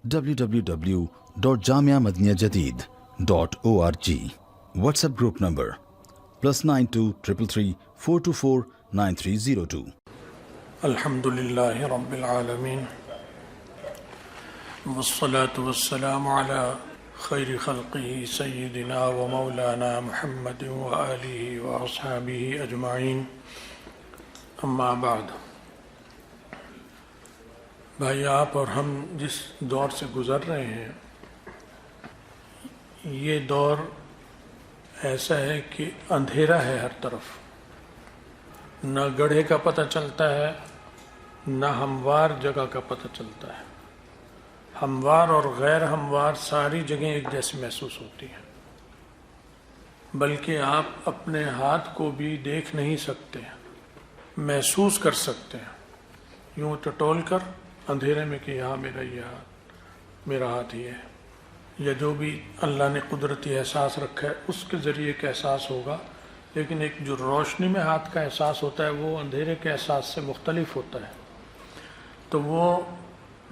www.jamiamadiniyajadid.org. WhatsApp group number +92 333 424 9302. الحمدللہ رب العالمین والصلاة والسلام علی خیر خلقہ سیدنا و مولانا محمد وآلہ واصحابہ اجمعین، اما بعد۔ بھائی، آپ اور ہم جس دور سے گزر رہے ہیں، یہ دور ایسا ہے کہ اندھیرا ہے ہر طرف، نہ گڑھے کا پتہ چلتا ہے، نہ ہموار جگہ کا پتہ چلتا ہے۔ ہموار اور غیر ہموار ساری جگہیں ایک جیسی محسوس ہوتی ہیں، بلکہ آپ اپنے ہاتھ کو بھی دیکھ نہیں سکتے، محسوس کر سکتے ہیں یوں ٹٹول کر اندھیرے میں کہ یہاں میرا یہ ہاتھ، میرا ہاتھ یہ ہے، یا جو بھی اللہ نے قدرتی احساس رکھا ہے اس کے ذریعے ایک احساس ہوگا۔ لیکن ایک جو روشنی میں ہاتھ کا احساس ہوتا ہے وہ اندھیرے کے احساس سے مختلف ہوتا ہے۔ تو وہ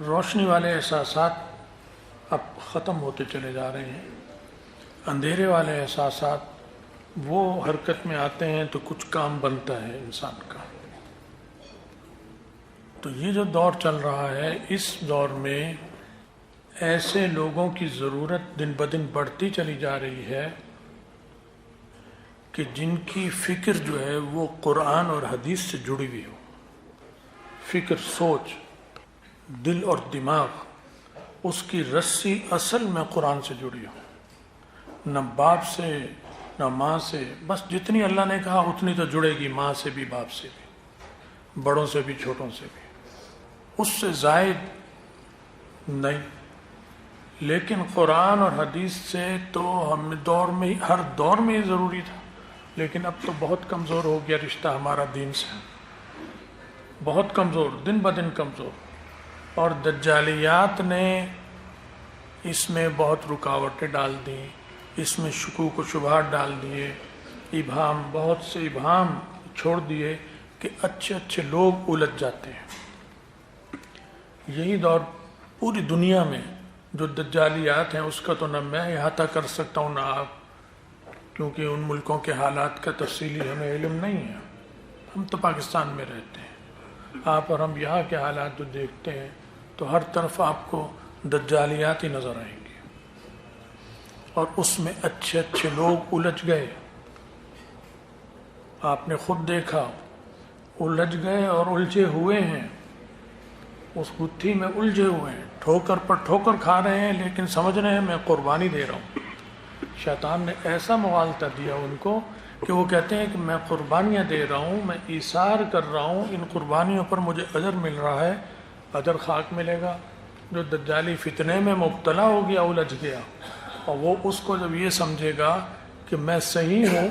روشنی والے احساسات اب ختم ہوتے چلے جا رہے ہیں، اندھیرے والے احساسات وہ حرکت میں آتے ہیں تو کچھ کام بنتا ہے انسان کا۔ تو یہ جو دور چل رہا ہے، اس دور میں ایسے لوگوں کی ضرورت دن بدن بڑھتی چلی جا رہی ہے کہ جن کی فکر جو ہے وہ قرآن اور حدیث سے جڑی ہوئی ہو، فکر، سوچ، دل اور دماغ، اس کی رسی اصل میں قرآن سے جڑی ہو، نہ باپ سے نہ ماں سے، بس جتنی اللہ نے کہا اتنی تو جڑے گی، ماں سے بھی، باپ سے بھی، بڑوں سے بھی، چھوٹوں سے بھی، اس سے زائد نہیں۔ لیکن قرآن اور حدیث سے تو ہم دور میں، ہر دور میں یہ ضروری تھا، لیکن اب تو بہت کمزور ہو گیا رشتہ ہمارا دین سے، بہت کمزور، دن بدن کمزور۔ اور دجالیات نے اس میں بہت رکاوٹیں ڈال دیں، اس میں شکوک و شبہات ڈال دیے، ابہام، بہت سے ابہام چھوڑ دیے کہ اچھے اچھے لوگ الجھ جاتے ہیں۔ یہی دور پوری دنیا میں جو دجالیات ہیں اس کا تو نہ میں احاطہ کر سکتا ہوں نہ آپ، کیونکہ ان ملکوں کے حالات کا تفصیلی ہمیں علم نہیں ہے، ہم تو پاکستان میں رہتے ہیں۔ آپ اور ہم یہاں کے حالات جو دیکھتے ہیں تو ہر طرف آپ کو دجالیات ہی نظر آئیں گے، اور اس میں اچھے اچھے لوگ الجھ گئے۔ آپ نے خود دیکھا، الجھ گئے اور الجھے ہوئے ہیں، اس گتھی میں الجھے ہوئے ہیں، ٹھوکر پر ٹھوکر کھا رہے ہیں، لیکن سمجھ رہے ہیں میں قربانی دے رہا ہوں۔ شیطان نے ایسا مغالطہ دیا ان کو کہ وہ کہتے ہیں کہ میں قربانیاں دے رہا ہوں، میں ایثار کر رہا ہوں، ان قربانیوں پر مجھے اجر مل رہا ہے۔ اجر خاک ملے گا۔ جو دجالی فتنے میں مبتلا ہو گیا، الجھ گیا، اور وہ اس کو جب یہ سمجھے گا کہ میں صحیح ہوں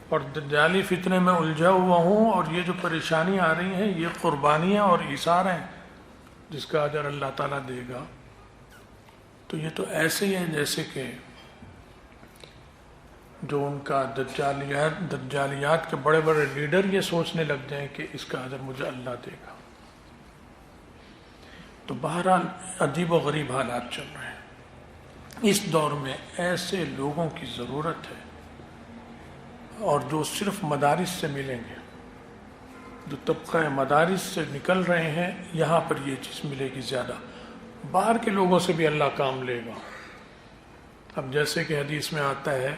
اور دجالی فتنے میں الجھا ہوا ہوں، اور یہ جو پریشانی آ رہی ہیں یہ قربانیاں اور ایثار ہیں جس کا اجر اللہ تعالیٰ دے گا، تو یہ تو ایسے ہی ہے جیسے کہ جو ان کا دجالیات کے بڑے بڑے لیڈر یہ سوچنے لگ جائیں کہ اس کا اجر مجھے اللہ دے گا۔ تو بہرحال عجیب و غریب حالات چل رہے ہیں۔ اس دور میں ایسے لوگوں کی ضرورت ہے، اور جو صرف مدارس سے ملیں گے، جو طبقہ مدارس سے نکل رہے ہیں، یہاں پر یہ چیز ملے گی زیادہ۔ باہر کے لوگوں سے بھی اللہ کام لے گا۔ اب جیسے کہ حدیث میں آتا ہے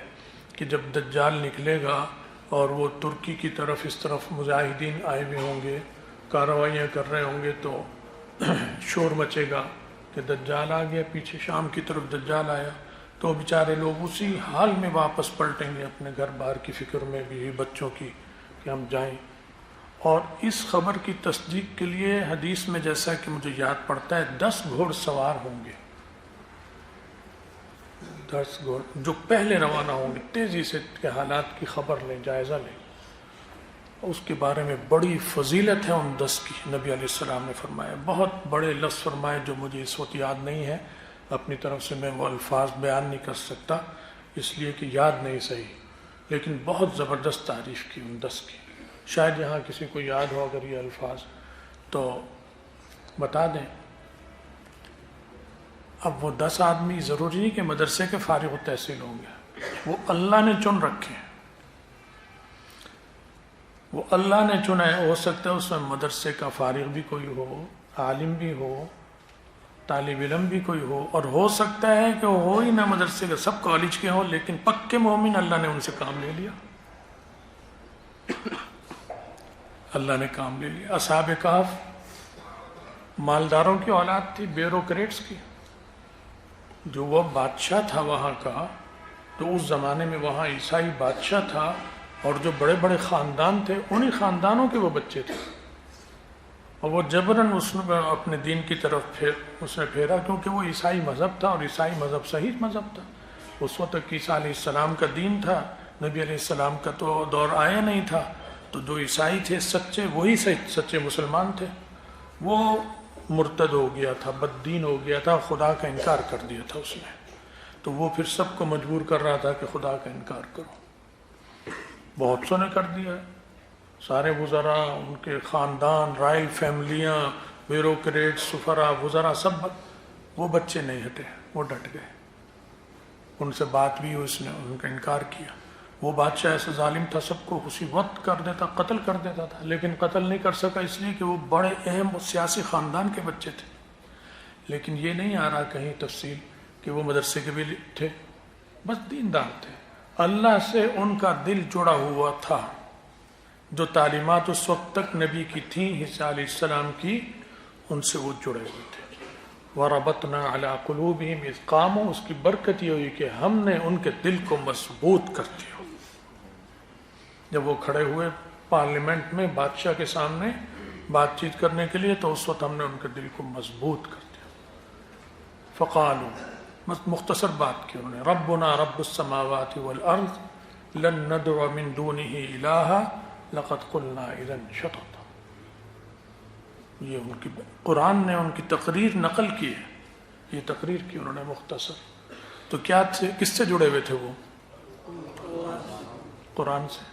کہ جب دجال نکلے گا اور وہ ترکی کی طرف، اس طرف مجاہدین آئے ہوئے ہوں گے، کارروائیاں کر رہے ہوں گے، تو شور مچے گا کہ دجال آ گیا، پیچھے شام کی طرف دجال آیا، تو بیچارے لوگ اسی حال میں واپس پلٹیں گے اپنے گھر بار کی فکر میں، بھی بچوں کی، کہ ہم جائیں۔ اور اس خبر کی تصدیق کے لیے حدیث میں جیسا کہ مجھے یاد پڑتا ہے 10 گھوڑ سوار ہوں گے، 10 گھوڑ جو پہلے روانہ ہوں گے، تیزی سے کے حالات کی خبر لیں، جائزہ لیں۔ اس کے بارے میں بڑی فضیلت ہے ان 10 کی، نبی علیہ السلام نے فرمایا، بہت بڑے لفظ فرمائے جو مجھے اس وقت یاد نہیں ہے، اپنی طرف سے میں وہ الفاظ بیان نہیں کر سکتا اس لیے کہ یاد نہیں صحیح، لیکن بہت زبردست تعریف کی ان 10 کی۔ شاید یہاں کسی کو یاد ہو اگر یہ الفاظ تو بتا دیں۔ اب وہ 10 آدمی ضروری نہیں کہ مدرسے کے فارغ التحصیل ہوں گے، وہ اللہ نے چن رکھے ہیں، وہ اللہ نے چنا ہے۔ ہو سکتا ہے اس میں مدرسے کا فارغ بھی کوئی ہو، عالم بھی ہو، طالب علم بھی کوئی ہو، اور ہو سکتا ہے کہ وہ ہو ہی نہ مدرسے کے، سب کالج کے ہوں، لیکن پکے مومن اللہ نے ان سے کام لے لیا، اللہ نے کام لے لیا۔ اصحاب کہف مالداروں کی اولاد تھی، بیوروکریٹس کی۔ جو وہ بادشاہ تھا وہاں کا، تو اس زمانے میں وہاں عیسائی بادشاہ تھا، اور جو بڑے بڑے خاندان تھے انہی خاندانوں کے وہ بچے تھے، اور وہ جبراً اس نے اپنے دین کی طرف اس نے پھیرا، کیونکہ وہ عیسائی مذہب تھا، اور عیسائی مذہب صحیح مذہب تھا۔ اس وقت تک عیسیٰ علیہ السلام کا دین تھا، نبی علیہ السلام کا تو دور آیا نہیں تھا، تو جو عیسائی تھے سچے، وہی سچے مسلمان تھے۔ وہ مرتد ہو گیا تھا، بد دین ہو گیا تھا، خدا کا انکار کر دیا تھا اس نے، تو وہ پھر سب کو مجبور کر رہا تھا کہ خدا کا انکار کرو۔ بہت سو نے کر دیا، سارے وزراء، ان کے خاندان، رائل فیملیاں، بیوروکریٹ، سفراء، وزراء، سب، وہ بچے نہیں ہٹے، وہ ڈٹ گئے۔ ان سے بات بھی ہوئی، اس نے ان کا انکار کیا۔ وہ بادشاہ ایسا ظالم تھا، سب کو اسی وقت کر دیتا، قتل کر دیتا تھا، لیکن قتل نہیں کر سکا اس لیے کہ وہ بڑے اہم سیاسی خاندان کے بچے تھے۔ لیکن یہ نہیں آ رہا کہیں تفصیل کہ وہ مدرسے کے بھی تھے، بس دیندار تھے، اللہ سے ان کا دل جڑا ہوا تھا۔ جو تعلیمات اس وقت تک نبی کی تھیں، عیسیٰ علیہ السلام کی، ان سے وہ جڑے ہوئے تھے۔ وَرَبَطْنَا عَلَىٰ قُلُوبِهِمْ إِذْ قَامُوا، اس کی برکت یہ ہوئی کہ ہم نے ان کے دل کو مضبوط کر دیا۔ جب وہ کھڑے ہوئے پارلیمنٹ میں بادشاہ کے سامنے بات چیت کرنے کے لیے، تو اس وقت ہم نے ان کے دل کو مضبوط کر دیا۔ فَقَالُوا، مختصر بات کی انہوں نے، رَبُّنَا رَبُّ السَّمَاوَاتِ وَالْأَرْضِ لَن نَّدْعُوَ مِن دُونِهِ إِلَٰهًا لَقَدْ قُلْنَا إِذًا شَطَطًا۔ یہ ان کی قرآن نے ان کی تقریر نقل کی ہے، یہ تقریر کی انہوں نے مختصر۔ تو کیا تھے، کس سے جڑے ہوئے تھے وہ؟ قرآن سے،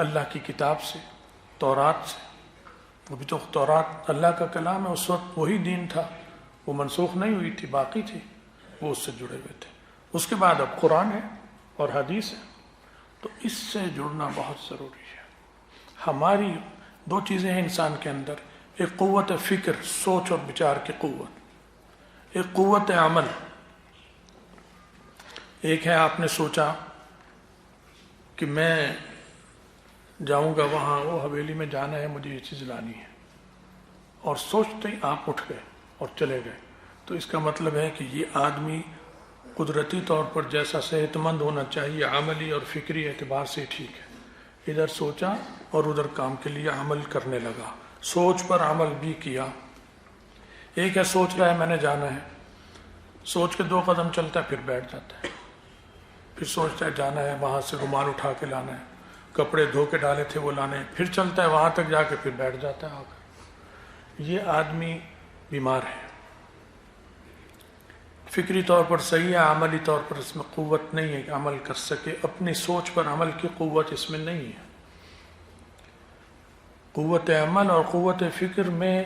اللہ کی کتاب سے، تورات سے۔ وہ بھی تو تورات اللہ کا کلام ہے، اس وقت وہی دین تھا، وہ منسوخ نہیں ہوئی تھی، باقی تھی، وہ اس سے جڑے ہوئے تھے۔ اس کے بعد اب قرآن ہے اور حدیث ہے، تو اس سے جڑنا بہت ضروری ہے۔ ہماری دو چیزیں ہیں انسان کے اندر، ایک قوت فکر، سوچ اور بچار کی قوت، ایک قوت عمل۔ ایک ہے آپ نے سوچا کہ میں جاؤں گا وہاں، وہ حویلی میں جانا ہے، مجھے یہ چیز لانی ہے، اور سوچتے ہی آپ اٹھ گئے اور چلے گئے، تو اس کا مطلب ہے کہ یہ آدمی قدرتی طور پر جیسا صحت مند ہونا چاہیے عملی اور فکری اعتبار سے ٹھیک ہے، ادھر سوچا اور ادھر کام کے لیے عمل کرنے لگا، سوچ پر عمل بھی کیا۔ ایک ہے سوچ رہا ہے میں نے جانا ہے، سوچ کے 2 قدم چلتا ہے، پھر بیٹھ جاتا ہے، پھر سوچتا ہے جانا ہے، وہاں سے رومال اٹھا کے لانا ہے، کپڑے دھو کے ڈالے تھے وہ لانے، پھر چلتا ہے وہاں تک جا کے پھر بیٹھ جاتا ہے آ کر۔ یہ آدمی بیمار ہے، فکری طور پر صحیح ہے، عملی طور پر اس میں قوت نہیں ہے کہ عمل کر سکے، اپنی سوچ پر عمل کی قوت اس میں نہیں ہے۔ قوت عمل اور قوت فکر میں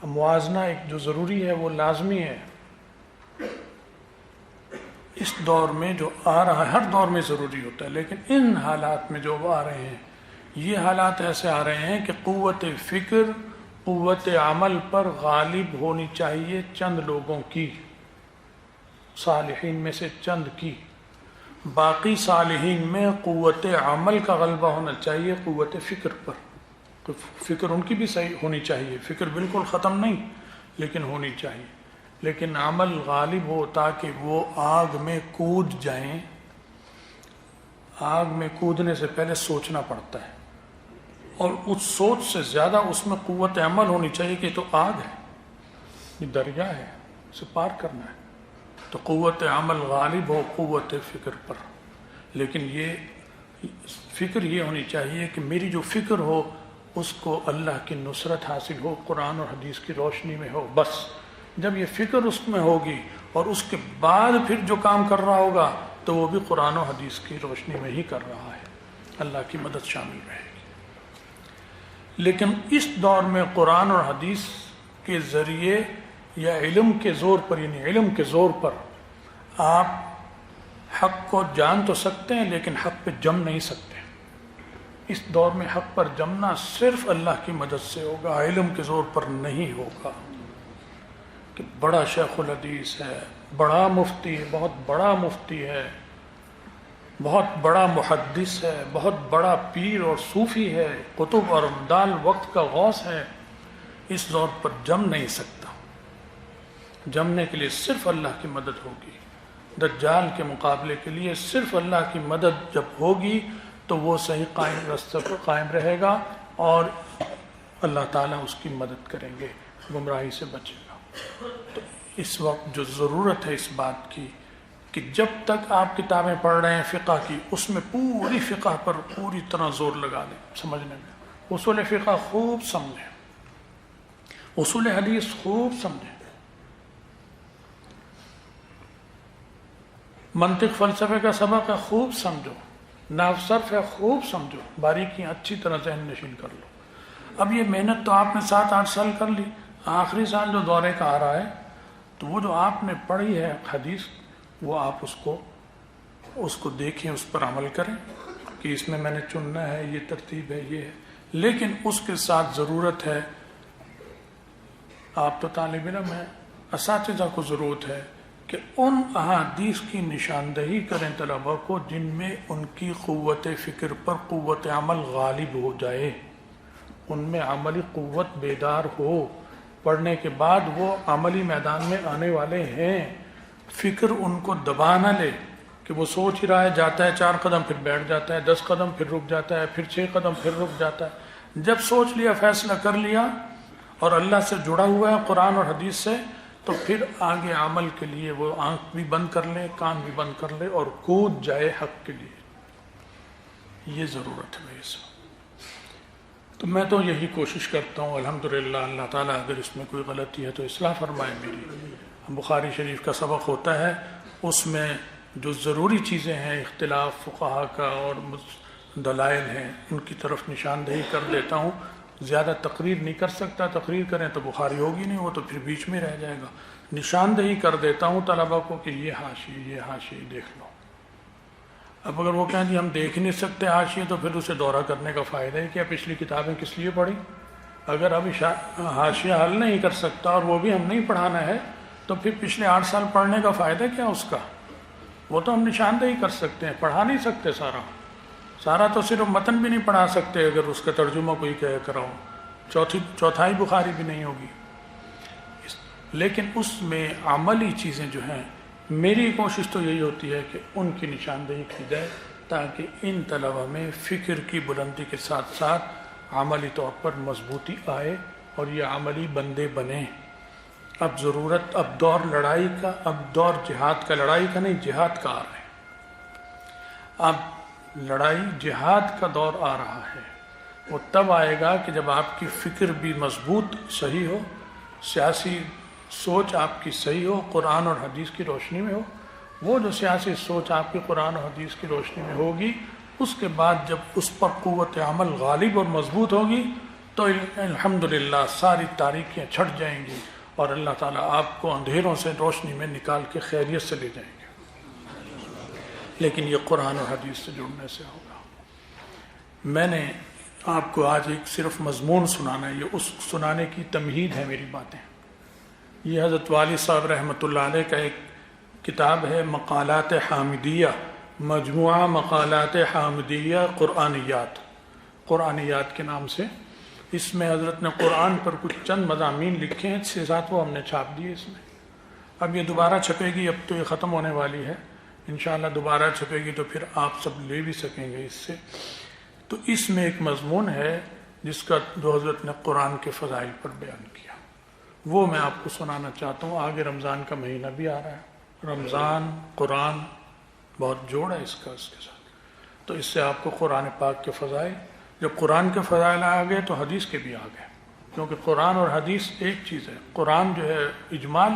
موازنہ ایک جو ضروری ہے وہ لازمی ہے۔ اس دور میں جو آ رہا ہے، ہر دور میں ضروری ہوتا ہے، لیکن ان حالات میں جو آ رہے ہیں، یہ حالات ایسے آ رہے ہیں کہ قوت فکر قوت عمل پر غالب ہونی چاہیے چند لوگوں کی، صالحین میں سے چند کی، باقی صالحین میں قوت عمل کا غلبہ ہونا چاہیے قوت فکر پر۔ فکر ان کی بھی صحیح ہونی چاہیے، فکر بالکل ختم نہیں لیکن ہونی چاہیے، لیکن عمل غالب ہو تاکہ وہ آگ میں کود جائیں۔ آگ میں کودنے سے پہلے سوچنا پڑتا ہے، اور اس سوچ سے زیادہ اس میں قوت عمل ہونی چاہیے کہ تو آگ ہے، یہ دریا ہے، اسے پار کرنا ہے، تو قوت عمل غالب ہو قوت فکر پر۔ لیکن یہ فکر یہ ہونی چاہیے کہ میری جو فکر ہو اس کو اللہ کی نصرت حاصل ہو، قرآن اور حدیث کی روشنی میں ہو، بس۔ جب یہ فکر اس میں ہوگی اور اس کے بعد پھر جو کام کر رہا ہوگا تو وہ بھی قرآن و حدیث کی روشنی میں ہی کر رہا ہے، اللہ کی مدد شامل رہے گی۔ لیکن اس دور میں قرآن اور حدیث کے ذریعے یا علم کے زور پر، یعنی علم کے زور پر آپ حق کو جان تو سکتے ہیں لیکن حق پہ جم نہیں سکتے. اس دور میں حق پر جمنا صرف اللہ کی مدد سے ہوگا، علم کے زور پر نہیں ہوگا. کہ بڑا شیخ الحدیث ہے، بڑا مفتی ہے، بہت بڑا مفتی ہے، بہت بڑا محدث ہے، بہت بڑا پیر اور صوفی ہے، قطب اور امدال وقت کا غوث ہے، اس دور پر جم نہیں سکتا. جمنے کے لیے صرف اللہ کی مدد ہوگی. دجال کے مقابلے کے لیے صرف اللہ کی مدد جب ہوگی تو وہ صحیح قائم راستے پر قائم رہے گا اور اللہ تعالیٰ اس کی مدد کریں گے، گمراہی سے بچے گا. تو اس وقت جو ضرورت ہے اس بات کی کہ جب تک آپ کتابیں پڑھ رہے ہیں فقہ کی، اس میں پوری فقہ پر پوری طرح زور لگا دیں سمجھنے میں. اصول فقہ خوب سمجھیں، اصول حدیث خوب سمجھیں، منطق فلسفے کا سبق ہے خوب سمجھو، نحو صرف ہے خوب سمجھو، باریکیاں اچھی طرح ذہن نشین کر لو. اب یہ محنت تو آپ نے 7-8 سال کر لی، آخری سال جو دورے کا آ رہا ہے تو وہ جو آپ نے پڑھی ہے حدیث، وہ آپ اس کو دیکھیں، اس پر عمل کریں کہ اس میں نے چننا ہے، یہ ترتیب ہے، یہ ہے. لیکن اس کے ساتھ ضرورت ہے، آپ تو طالب علم ہیں، اساتذہ کو ضرورت ہے کہ ان احادیث کی نشاندہی کریں طلباء کو جن میں ان کی قوت فکر پر قوت عمل غالب ہو جائے، ان میں عملی قوت بیدار ہو، پڑھنے کے بعد وہ عملی میدان میں آنے والے ہیں، فکر ان کو دبا نہ لے کہ وہ سوچ ہی رہا ہے، جاتا ہے 4 قدم پھر بیٹھ جاتا ہے، 10 قدم پھر رک جاتا ہے، پھر 6 قدم پھر رک جاتا ہے. جب سوچ لیا، فیصلہ کر لیا اور اللہ سے جڑا ہوا ہے قرآن اور حدیث سے، تو پھر آگے عمل کے لیے وہ آنکھ بھی بند کر لے، کان بھی بند کر لے اور کود جائے حق کے لیے. یہ ضرورت ہے اس وقت. تو میں تو یہی کوشش کرتا ہوں الحمدللہ، اللہ تعالیٰ اگر اس میں کوئی غلطی ہے تو اصلاح فرمائے میری. بخاری شریف کا سبق ہوتا ہے، اس میں جو ضروری چیزیں ہیں، اختلاف فقہا کا اور دلائل ہیں، ان کی طرف نشاندہی کر دیتا ہوں. زیادہ تقریر نہیں کر سکتا، تقریر کریں تو بخاری ہوگی نہیں، وہ تو پھر بیچ میں رہ جائے گا. نشاندہی کر دیتا ہوں طلباء کو کہ یہ حاشیے دیکھ لو. اب اگر وہ کہیں جی ہم دیکھ نہیں سکتے حاشیے، تو پھر اسے دورہ کرنے کا فائدہ ہے کیا؟ پچھلی کتابیں کس لیے پڑھی؟ اگر اب حاشیہ حل نہیں کر سکتا اور وہ بھی ہم نہیں پڑھانا ہے تو پھر پچھلے 8 سال پڑھنے کا فائدہ کیا اس کا؟ وہ تو ہم نشاندہی کر سکتے ہیں، پڑھا نہیں سکتے سارا تو صرف متن بھی نہیں پڑھا سکتے اگر اس کا ترجمہ کوئی کہہ کراؤ، چوتھائی بخاری بھی نہیں ہوگی. لیکن اس میں عملی چیزیں جو ہیں، میری کوشش تو یہی ہوتی ہے کہ ان کی نشاندہی کی جائے تاکہ ان طلباء میں فکر کی بلندی کے ساتھ ساتھ عملی طور پر مضبوطی آئے اور یہ عملی بندے بنیں. اب ضرورت، اب دور لڑائی کا، اب دور جہاد کا، لڑائی کا نہیں جہاد کا آ رہا ہے. اب لڑائی جہاد کا دور آ رہا ہے. وہ تب آئے گا کہ جب آپ کی فکر بھی مضبوط صحیح ہو، سیاسی سوچ آپ کی صحیح ہو، قرآن اور حدیث کی روشنی میں ہو. وہ جو سیاسی سوچ آپ کی قرآن اور حدیث کی روشنی میں ہوگی، اس کے بعد جب اس پر قوت عمل غالب اور مضبوط ہوگی تو الحمدللہ ساری تاریکیاں چھٹ جائیں گی اور اللہ تعالیٰ آپ کو اندھیروں سے روشنی میں نکال کے خیریت سے لے جائیں گے. لیکن یہ قرآن اور حدیث سے جڑنے سے ہوگا. میں نے آپ کو آج ایک صرف مضمون سنانا ہے، یہ اس سنانے کی تمہید ہے میری باتیں. یہ حضرت والی صاحب رحمۃ اللہ علیہ کا ایک کتاب ہے، مقالات حامدیہ، مجموعہ مقالات حامدیہ قرآنیات کے نام سے. اس میں حضرت نے قرآن پر کچھ چند مضامین لکھے ہیں، 6-7 وہ ہم نے چھاپ دیے اس میں. اب یہ دوبارہ چھپے گی، اب تو یہ ختم ہونے والی ہے، انشاءاللہ دوبارہ چھپے گی تو پھر آپ سب لے بھی سکیں گے اس سے. تو اس میں ایک مضمون ہے جس کا جو حضرت نے قرآن کے فضائل پر بیان کیا، وہ میں آپ کو سنانا چاہتا ہوں. آگے رمضان کا مہینہ بھی آ رہا ہے، رمضان قرآن بہت جوڑ ہے اس کے ساتھ. تو اس سے آپ کو قرآن پاک کے فضائل، جب قرآن کے فضائل آ گئے تو حدیث کے بھی آ گئے، کیونکہ قرآن اور حدیث ایک چیز ہے. قرآن جو ہے اجمال،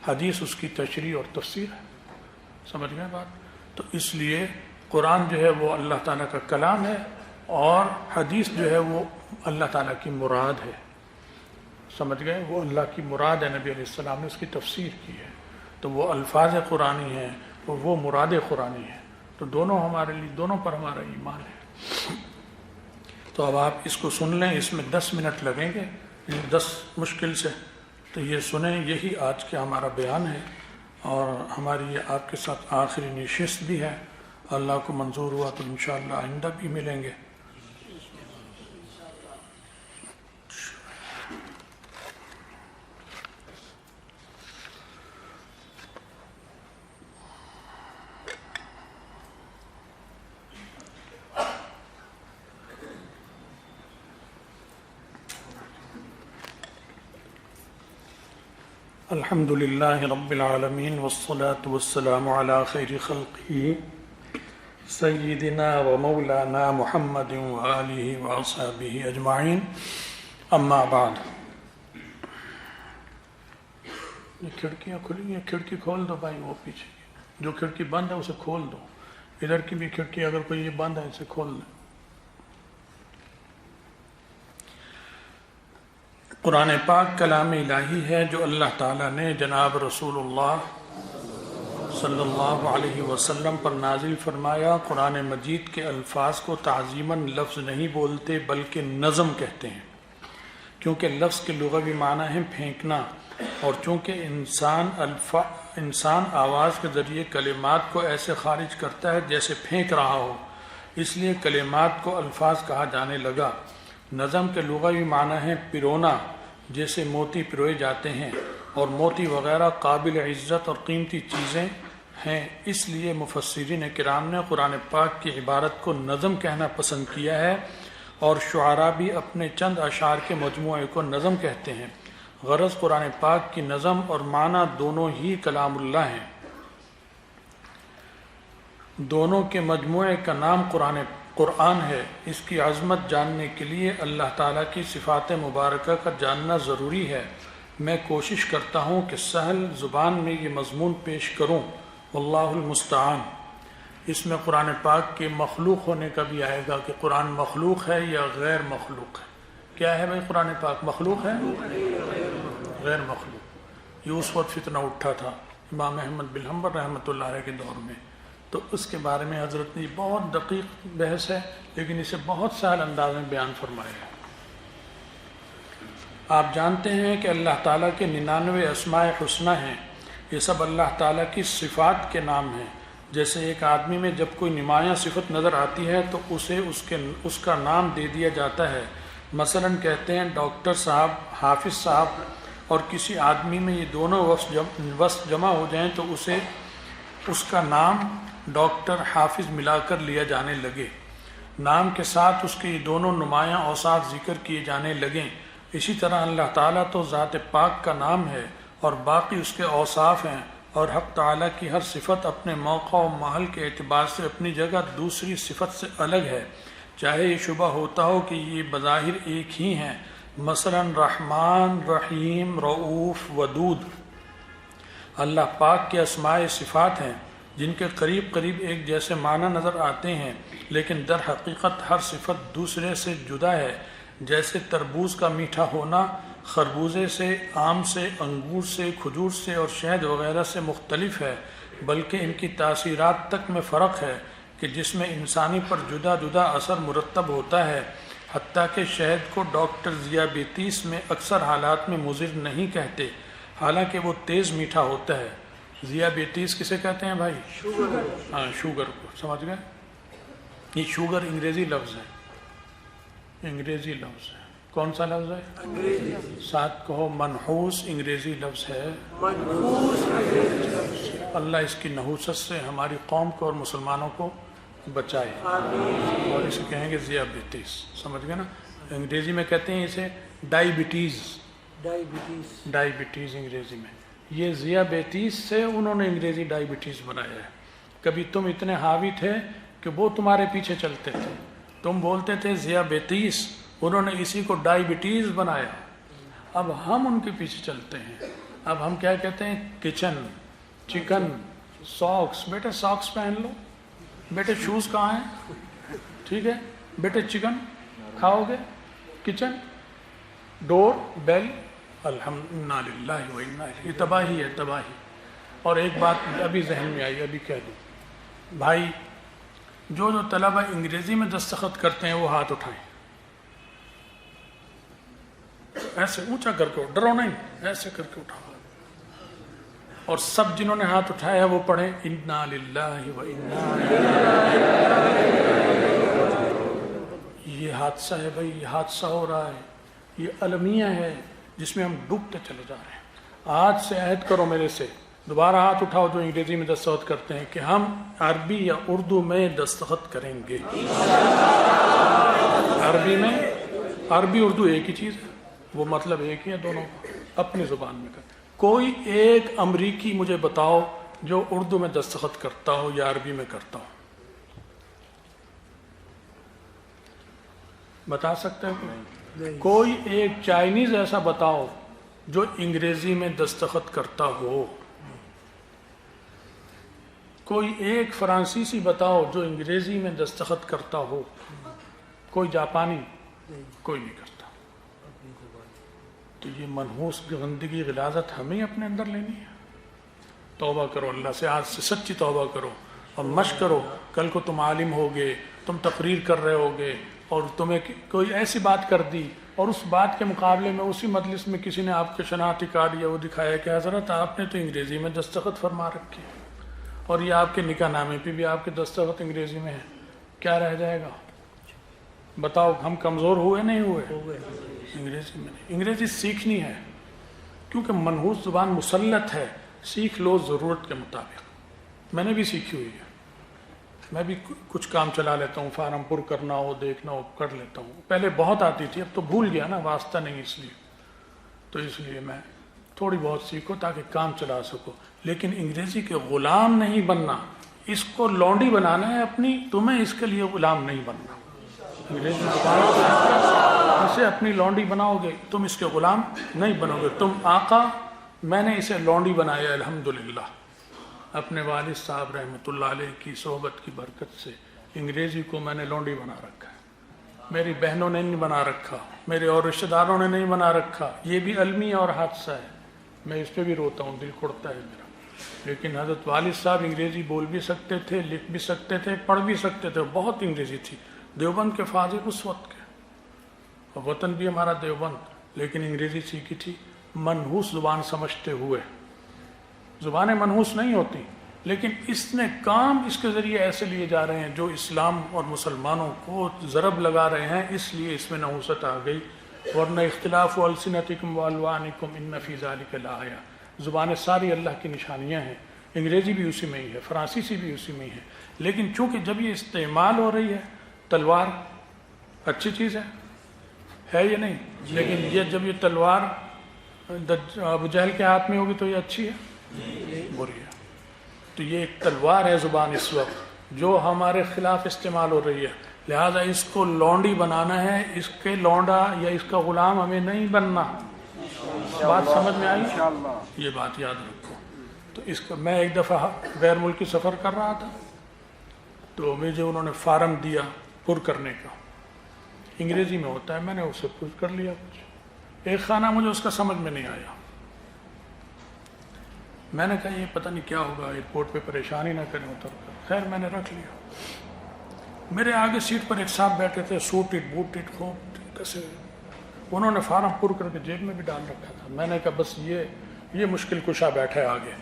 حدیث اس کی تشریح اور تفسیر ہے. سمجھ گئے بات؟ تو اس لیے قرآن جو ہے وہ اللہ تعالیٰ کا کلام ہے اور حدیث جو ہے وہ اللہ تعالیٰ کی مراد ہے. سمجھ گئے؟ وہ اللہ کی مراد ہے، نبی علیہ السلام نے اس کی تفسیر کی ہے، تو وہ الفاظ قرآنی ہیں، وہ مراد قرآنی ہے، تو دونوں ہمارے لیے، دونوں پر ہمارا ایمان ہے۔ تو اب آپ اس کو سن لیں، اس میں 10 منٹ لگیں گے، 10 مشکل سے، تو یہ سنیں، یہی آج کا ہمارا بیان ہے، اور ہماری یہ آپ کے ساتھ آخری نشست بھی ہے۔ اللہ کو منظور ہوا تو انشاءاللہ آئندہ بھی ملیں گے۔ الحمد للہ رب العالمین والصلاة والسلام علی خیر خلقہ سیدنا و مولانا محمد وآلہ وصحبہ اجمعین، اما بعد۔ یہ کھڑکیاں کھلی ہیں، کھڑکی کھول دو بھائی، وہ پیچھے جو کھڑکی بند ہے اسے کھول دو، ادھر کی بھی کھڑکی اگر کوئی یہ بند ہے اسے کھول دو۔ قرآن پاک کلام الہی ہے جو اللہ تعالیٰ نے جناب رسول اللہ صلی اللہ علیہ وسلم پر نازل فرمایا۔ قرآن مجید کے الفاظ کو تعظیماً لفظ نہیں بولتے بلکہ نظم کہتے ہیں، کیونکہ لفظ کے لغوی معنی ہے پھینکنا، اور چونکہ انسان آواز کے ذریعے کلمات کو ایسے خارج کرتا ہے جیسے پھینک رہا ہو، اس لیے کلمات کو الفاظ کہا جانے لگا۔ نظم کے لغوی معنی ہے پرونا، جیسے موتی پروئے جاتے ہیں، اور موتی وغیرہ قابل عزت اور قیمتی چیزیں ہیں، اس لیے مفسرین کرام نے قرآن پاک کی عبارت کو نظم کہنا پسند کیا ہے، اور شعراء بھی اپنے چند اشعار کے مجموعے کو نظم کہتے ہیں۔ غرض قرآن پاک کی نظم اور معنی دونوں ہی کلام اللہ ہیں، دونوں کے مجموعے کا نام قرآن ہے۔ اس کی عظمت جاننے کے لیے اللہ تعالیٰ کی صفات مبارکہ کا جاننا ضروری ہے۔ میں کوشش کرتا ہوں کہ سہل زبان میں یہ مضمون پیش کروں، واللہ المستعان۔ اس میں قرآن پاک کے مخلوق ہونے کا بھی آئے گا کہ قرآن مخلوق ہے یا غیر مخلوق ہے۔ کیا ہے بھائی؟ قرآن پاک مخلوق ہے؟ غیر مخلوق؟ یہ اس وقت فتنہ اٹھا تھا امام احمد بن حنبل رحمۃ اللہ علیہ کے دور میں، تو اس کے بارے میں حضرت نے بہت دقیق بحث ہے، لیکن اسے بہت سہل انداز میں بیان فرمایا ہے۔ آپ جانتے ہیں کہ اللہ تعالیٰ کے 99 اسماء حسنی ہیں، یہ سب اللہ تعالیٰ کی صفات کے نام ہیں۔ جیسے ایک آدمی میں جب کوئی نمایاں صفت نظر آتی ہے تو اسے اس کا نام دے دیا جاتا ہے۔ مثلا کہتے ہیں ڈاکٹر صاحب، حافظ صاحب، اور کسی آدمی میں یہ دونوں وصف جمع ہو جائیں تو اسے اس کا نام ڈاکٹر حافظ ملا کر لیا جانے لگے، نام کے ساتھ اس کے یہ دونوں نمایاں اوصاف ذکر کیے جانے لگیں۔ اسی طرح اللہ تعالیٰ تو ذات پاک کا نام ہے اور باقی اس کے اوصاف ہیں، اور حق تعالیٰ کی ہر صفت اپنے موقع و محل کے اعتبار سے اپنی جگہ دوسری صفت سے الگ ہے، چاہے یہ شبہ ہوتا ہو کہ یہ بظاہر ایک ہی ہیں۔ مثلا رحمان، رحیم، رؤوف، ودود اللہ پاک کے اسماء صفات ہیں جن کے قریب قریب ایک جیسے معنی نظر آتے ہیں، لیکن در حقیقت ہر صفت دوسرے سے جدا ہے۔ جیسے تربوز کا میٹھا ہونا خربوزے سے، آم سے، انگور سے، کھجور سے اور شہد وغیرہ سے مختلف ہے، بلکہ ان کی تاثیرات تک میں فرق ہے کہ جس میں انسانی پر جدا جدا اثر مرتب ہوتا ہے۔ حتیٰ کہ شہد کو ڈاکٹر ذیابیطس میں اکثر حالات میں مضر نہیں کہتے، حالانکہ وہ تیز میٹھا ہوتا ہے۔ ذیابیطس کسے کہتے ہیں بھائی؟ شوگر۔ ہاں، شوگر کو سمجھ گئے؟ یہ شوگر انگریزی لفظ ہے، انگریزی لفظ ہے۔ کون سا لفظ ہے؟ انگریزی۔ ساتھ کہو منحوس انگریزی لفظ ہے۔ منحوس انگریزی لفظ ہے۔ اللہ اس کی نحوست سے ہماری قوم کو اور مسلمانوں کو بچائے، اور اسے کہیں گے ذیابیطس، سمجھ گئے نا؟ انگریزی میں کہتے ہیں اسے ڈائبٹیز، ڈائبٹیز انگریزی میں۔ یہ ذیابیطس سے انہوں نے انگریزی ڈائبٹیز بنایا ہے۔ کبھی تم اتنے حاوی تھے کہ وہ تمہارے پیچھے چلتے تھے، تم بولتے تھے ذیابیطس، انہوں نے اسی کو ڈائبٹیز بنایا، اب ہم ان کے پیچھے چلتے ہیں۔ اب ہم کیا کہتے ہیں؟ Kitchen, chicken, socks. بیٹے ساکس پہن لو، بیٹے شوز کہاں ہیں؟ ٹھیک ہے بیٹے، چکن کھاؤ گے، کچن، ڈور، بیل، انا للہ و انا الیہ، یہ تباہی ہے، تباہی۔ اور ایک بات ابھی ذہن میں آئی، ابھی کہہ دوں بھائی، جو طلبہ انگریزی میں دستخط کرتے ہیں وہ ہاتھ اٹھائیں، ایسے اونچا کر کے، ڈرو نہیں، ایسے کر کے اٹھاؤ۔ اور سب جنہوں نے ہاتھ اٹھایا ہے وہ پڑھیں انا للہ و انا یہ حادثہ ہے بھائی، یہ حادثہ ہو رہا ہے، یہ المیہ ہے جس میں ہم ڈوبتے چلے جا رہے ہیں۔ آج سے عہد کرو میرے سے، دوبارہ ہاتھ اٹھاؤ جو انگریزی میں دستخط کرتے ہیں، کہ ہم عربی یا اردو میں دستخط کریں گے۔ عربی میں، عربی اردو ایک ہی چیز ہے، وہ مطلب ایک ہی ہے دونوں کا، اپنی زبان میں کریں۔ کوئی ایک امریکی مجھے بتاؤ جو اردو میں دستخط کرتا ہو یا عربی میں کرتا ہو، بتا سکتے ہیں؟ کوئی ایک چائنیز ایسا بتاؤ جو انگریزی میں دستخط کرتا ہو، کوئی ایک فرانسیسی بتاؤ جو انگریزی میں دستخط کرتا ہو، کوئی جاپانی، کوئی نہیں کرتا۔ تو یہ منحوس گندگی، غلاظت ہمیں اپنے اندر لینی ہے۔ توبہ کرو اللہ سے، آج سے سچی توبہ کرو اور مشق کرو۔ کل کو تم عالم ہوگے، تم تقریر کر رہے ہوگے اور تمہیں کوئی ایسی بات کر دی اور اس بات کے مقابلے میں اسی مجلس میں کسی نے آپ کے شناختی کارڈ یا وہ دکھایا کہ حضرت آپ نے تو انگریزی میں دستخط فرما رکھی ہے اور یہ آپ کے نکاح نامے پہ بھی آپ کے دستخط انگریزی میں ہے، کیا رہ جائے گا؟ بتاؤ، ہم کمزور ہوئے نہیں ہوئے؟ انگریزی میں نہیں، انگریزی سیکھنی ہے کیونکہ منحوس زبان مسلط ہے، سیکھ لو ضرورت کے مطابق۔ میں نے بھی سیکھی ہوئی ہے، میں بھی کچھ کام چلا لیتا ہوں، فارم پر کرنا ہو، دیکھنا ہو، کر لیتا ہوں۔ پہلے بہت آتی تھی، اب تو بھول گیا نا، واسطہ نہیں، اس لیے میں تھوڑی بہت سیکھو تاکہ کام چلا سکو۔ لیکن انگریزی کے غلام نہیں بننا، اس کو لونڈی بنانا ہے اپنی، تمہیں اس کے لیے غلام نہیں بننا۔ انگریزی زبان اسے اپنی لونڈی بناؤ گے، تم اس کے غلام نہیں بنو گے، تم آقا۔ میں نے اسے لونڈی بنایا الحمدللہ، اپنے والد صاحب رحمۃ اللہ علیہ کی صحبت کی برکت سے انگریزی کو میں نے لونڈی بنا رکھا ہے۔ میری بہنوں نے نہیں بنا رکھا، میرے اور رشتہ داروں نے نہیں بنا رکھا۔ یہ بھی المیہ اور حادثہ ہے، میں اس پہ بھی روتا ہوں، دل کھڑتا ہے میرا۔ لیکن حضرت والد صاحب انگریزی بول بھی سکتے تھے، لکھ بھی سکتے تھے، پڑھ بھی سکتے تھے، بہت انگریزی تھی۔ دیوبند کے فاضل اس وقت کے، اور وطن بھی ہمارا دیوبند، لیکن انگریزی سیکھی تھی منحوس زبان سمجھتے ہوئے۔ زبانیں منحوس نہیں ہوتی، لیکن اس نے کام اس کے ذریعے ایسے لیے جا رہے ہیں جو اسلام اور مسلمانوں کو ضرب لگا رہے ہیں، اس لیے اس میں نحوست آ گئی۔ ورنہ اختلاف السنتکم والوانکم ان فی ذلک لآیہ، زبانیں ساری اللہ کی نشانیاں ہیں، انگریزی بھی اسی میں ہی ہے، فرانسیسی بھی اسی میں ہی ہے۔ لیکن چونکہ جب یہ استعمال ہو رہی ہے، تلوار اچھی چیز ہے یا نہیں؟ لیکن یہ جب یہ تلوار ابو جہل کے ہاتھ میں ہوگی تو یہ اچھی ہے، بری ہے۔ تو یہ ایک تلوار ہے زبان اس وقت جو ہمارے خلاف استعمال ہو رہی ہے، لہذا اس کو لونڈی بنانا ہے، اس کے لونڈا یا اس کا غلام ہمیں نہیں بننا۔ بات سمجھ میں آئی؟ یہ بات یاد رکھو۔ تو اس کا میں ایک دفعہ غیر ملکی سفر کر رہا تھا، تو مجھے انہوں نے فارم دیا پر کرنے کا، انگریزی میں ہوتا ہے، میں نے اسے پر کر لیا کچھ۔ ایک خانہ مجھے اس کا سمجھ میں نہیں آیا، میں نے کہا یہ پتہ نہیں کیا ہوگا، ایئرپورٹ پہ پریشانی نہ کریں اتر کر، خیر میں نے رکھ لیا۔ میرے آگے سیٹ پر ایک صاحب بیٹھے تھے، سوٹڈ بوٹڈ خوب کیسے، انہوں نے فارم پر کر کے جیب میں بھی ڈال رکھا تھا۔ میں نے کہا بس یہ مشکل کشا بیٹھا ہے آگے،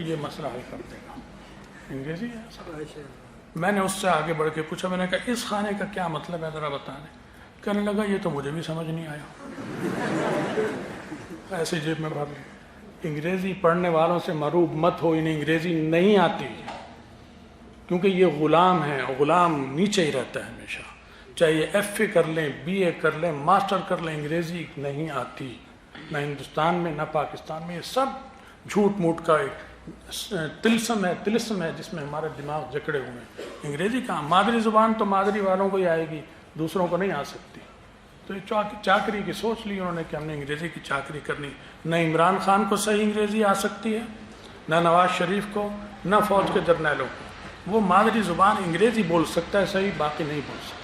یہ مسئلہ حل کر دے گا۔ انگریزی ہے سب۔ میں نے اس سے آگے بڑھ کے پوچھا، میں نے کہا اس خانے کا کیا مطلب ہے ذرا بتا دیں۔ کہنے لگا یہ تو مجھے بھی سمجھ نہیں آیا، ایسے جیب میں بھر لی۔ انگریزی پڑھنے والوں سے مروب مت ہو، انہیں انگریزی نہیں آتی، کیونکہ یہ غلام ہیں، غلام نیچے ہی رہتا ہے ہمیشہ، چاہے یہ ایف اے کر لیں، بی اے کر لیں، ماسٹر کر لیں، انگریزی نہیں آتی، نہ ہندوستان میں نہ پاکستان میں۔ یہ سب جھوٹ موٹ کا ایک طلسم ہے جس میں ہمارے دماغ جکڑے ہوئے ہیں۔ انگریزی کہاں، مادری زبان تو مادری والوں کو ہی آئے گی، دوسروں کو نہیں آ سکتی۔ تو یہ چاکری کی سوچ لی انہوں نے کہ ہم نے انگریزی کی چاکری کرنی۔ نہ عمران خان کو صحیح انگریزی آ سکتی ہے، نہ نواز شریف کو، نہ فوج کے جرنیلوں کو۔ وہ مادری زبان انگریزی بول سکتا ہے صحیح، باقی نہیں بول سکتا۔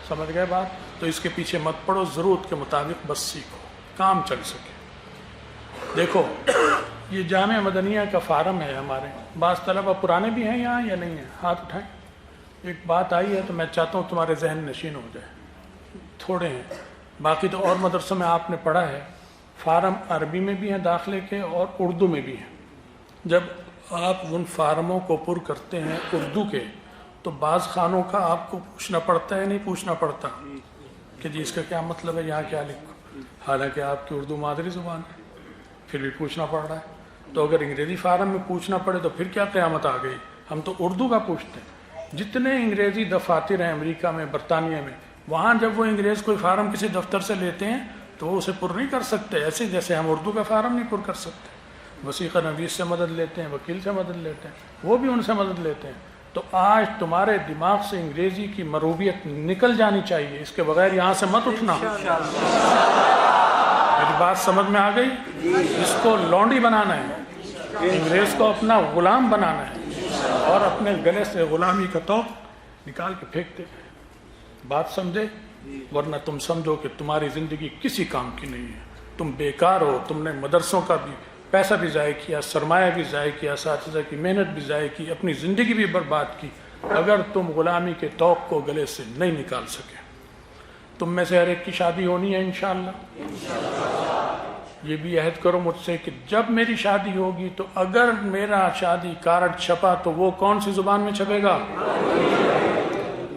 سمجھ گئے بات؟ تو اس کے پیچھے مت پڑو، ضرورت کے مطابق بس سیکھو، کام چل سکے۔ دیکھو یہ جامعہ مدنیہ کا فارم ہے ہمارے، بعض طلبہ پرانے بھی ہیں یہاں یا نہیں ہیں؟ ہاتھ اٹھائیں۔ ایک بات آئی ہے تو میں چاہتا ہوں تمہارے ذہن نشین ہو جائے، تھوڑے ہیں، باقی تو اور مدرسوں میں آپ نے پڑھا ہے، فارم عربی میں بھی ہیں داخلے کے اور اردو میں بھی ہیں۔ جب آپ ان فارموں کو پر کرتے ہیں اردو کے تو بعض خانوں کا آپ کو پوچھنا پڑتا ہے، نہیں پوچھنا پڑتا کہ جی اس کا کیا مطلب ہے، یہاں کیا لکھو، حالانکہ آپ کی اردو مادری زبان ہے، پھر بھی پوچھنا پڑ رہا ہے۔ تو اگر انگریزی فارم میں پوچھنا پڑے تو پھر کیا قیامت آ گئی؟ ہم تو اردو کا پوچھتے ہیں۔ جتنے انگریزی دفاتر ہیں امریکہ میں، برطانیہ میں، وہاں جب وہ انگریز کوئی فارم کسی دفتر سے لیتے ہیں تو وہ اسے پر نہیں کر سکتے، ایسے جیسے ہم اردو کا فارم نہیں پر کر سکتے۔ وثیقہ نویس سے مدد لیتے ہیں، وکیل سے مدد لیتے ہیں، وہ بھی ان سے مدد لیتے ہیں۔ تو آج تمہارے دماغ سے انگریزی کی مروبیت نکل جانی چاہیے، اس کے بغیر یہاں سے مت اٹھنا۔ میری بات سمجھ میں آ گئی؟ اس کو لونڈی بنانا ہے، انگریز کو اپنا غلام بنانا ہے اور اپنے گلے سے غلامی کا توق نکال کے پھینک دے۔ بات سمجھے؟ ورنہ تم سمجھو کہ تمہاری زندگی کسی کام کی نہیں ہے، تم بیکار ہو، تم نے مدرسوں کا بھی پیسہ بھی ضائع کیا، سرمایہ بھی ضائع کیا، اساتذہ کی محنت بھی ضائع کی، اپنی زندگی بھی برباد کی، اگر تم غلامی کے توق کو گلے سے نہیں نکال سکے۔ تم میں سے ہر ایک کی شادی ہونی ہے انشاءاللہ۔ یہ بھی عہد کرو مجھ سے کہ جب میری شادی ہوگی تو اگر میرا شادی کارڈ چھپا تو وہ کون سی زبان میں چھپے گا؟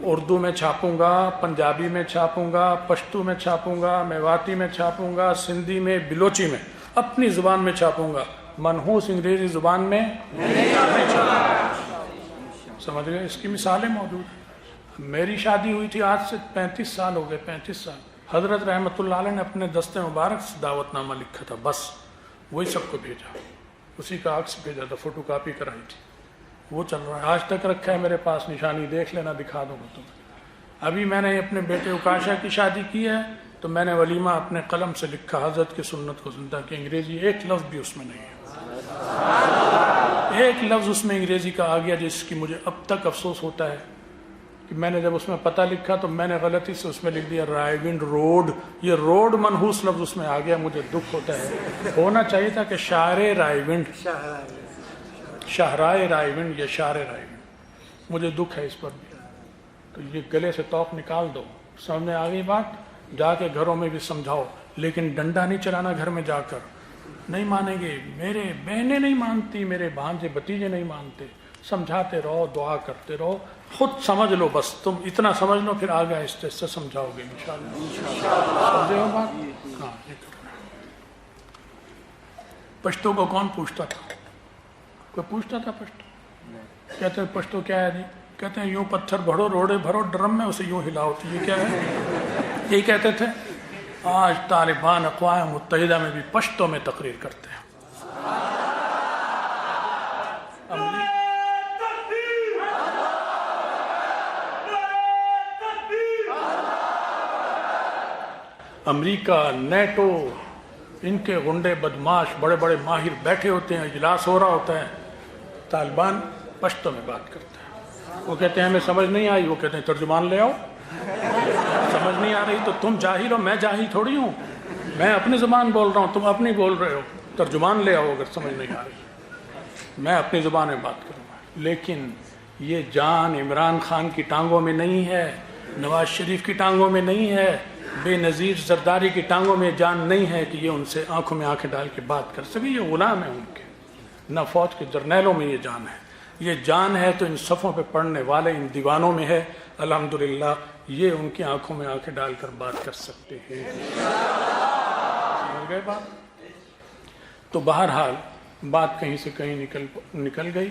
اردو میں چھاپوں گا، پنجابی میں چھاپوں گا، پشتو میں چھاپوں گا، میواتی میں چھاپوں گا، سندھی میں، بلوچی میں، اپنی زبان میں چھاپوں گا، منحوس انگریزی زبان میں نہیں چھاپوں گا۔ سمجھ گئے؟ اس کی مثالیں موجود ہیں۔ میری شادی ہوئی تھی آج سے 35 سال ہو گئے، 35 سال۔ حضرت رحمۃ اللہ علیہ نے اپنے دست مبارک سے دعوت نامہ لکھا تھا، بس وہی سب کو بھیجا، اسی کا عکس بھیجا تھا، فوٹو کاپی کرائی تھی، وہ چل رہا ہے، آج تک رکھا ہے میرے پاس، نشانی دیکھ لینا، دکھا دوں گا تمہیں۔ ابھی میں نے اپنے بیٹے اکاشا کی شادی کی ہے تو میں نے ولیمہ اپنے قلم سے لکھا، حضرت کی سنت کو زندہ کی، انگریزی ایک لفظ بھی اس میں نہیں ہے، ایک لفظ اس میں انگریزی کا آ گیا جس کی مجھے اب تک افسوس ہوتا ہے کہ میں نے جب اس میں پتہ لکھا تو میں نے غلطی سے اس میں لکھ دیا رائے ونڈ روڈ، یہ روڈ منحوس لفظ اس میں آ گیا، مجھے دکھ ہوتا ہے۔ ہونا چاہیے تھا کہ شاعر رائے ونڈ، شاہرائے رائے ونڈ یا شاعر رائے ونڈ، مجھے دکھ ہے اس پر بھی۔ تو یہ گلے سے توق نکال دو، سمجھ میں آ گئی بات؟ جا کے گھروں میں بھی سمجھاؤ، لیکن ڈنڈا نہیں چلانا گھر میں جا کر، نہیں مانیں گے، میرے بہنیں نہیں مانتی، میرے بھانجے بھتیجے نہیں مانتے، سمجھاتے رہو، دعا کرتے رہو، خود سمجھ لو، بس تم اتنا سمجھ لو، پھر آگے آہستہ آہستہ سمجھاؤ گے انشاءاللہ۔ سمجھے ہو بات؟ ہاں، یہ کرنا ہے۔ پشتو کو کون پوچھتا تھا؟ کوئی پوچھتا تھا پشتو؟ کہتے ہیں پشتو کیا ہے جی؟ کہتے ہیں یوں پتھر بھرو، روڑے بھرو ڈرم میں، اسے یوں ہلاؤ، تو یہ کیا ہے؟ یہی کہتے تھے۔ آج طالبان اقوام متحدہ میں بھی پشتو میں تقریر کرتے ہیں۔ امریکہ، نیٹو، ان کے غنڈے بدماش بڑے بڑے ماہر بیٹھے ہوتے ہیں، اجلاس ہو رہا ہوتا ہے، طالبان پشتو میں بات کرتے ہیں۔ وہ کہتے ہیں ہمیں سمجھ نہیں آئی، وہ کہتے ہیں ترجمان لے آؤ۔ سمجھ نہیں آ رہی تو تم جاہل ہو، میں جاہل تھوڑی ہوں، میں اپنی زبان بول رہا ہوں، تم اپنی بول رہے ہو، ترجمان لے آؤ اگر سمجھ نہیں آ رہی، میں اپنی زبان میں بات کروں گا۔ لیکن یہ جان عمران خان کی ٹانگوں میں نہیں ہے، نواز شریف کی ٹانگوں میں نہیں ہے، بے نظیر زرداری کی ٹانگوں میں جان نہیں ہے کہ یہ ان سے آنکھوں میں آنکھیں ڈال کے بات کر سکے، یہ غلام ہیں ان کے، نہ فوج کے جرنیلوں میں یہ جان ہے، یہ جان ہے تو ان صفوں پہ پڑھنے والے ان دیوانوں میں ہے، الحمدللہ یہ ان کی آنکھوں میں آنکھیں ڈال کر بات کر سکتے ہیں۔ سمجھ گئے بات؟ تو بہرحال بات کہیں سے کہیں نکل گئی،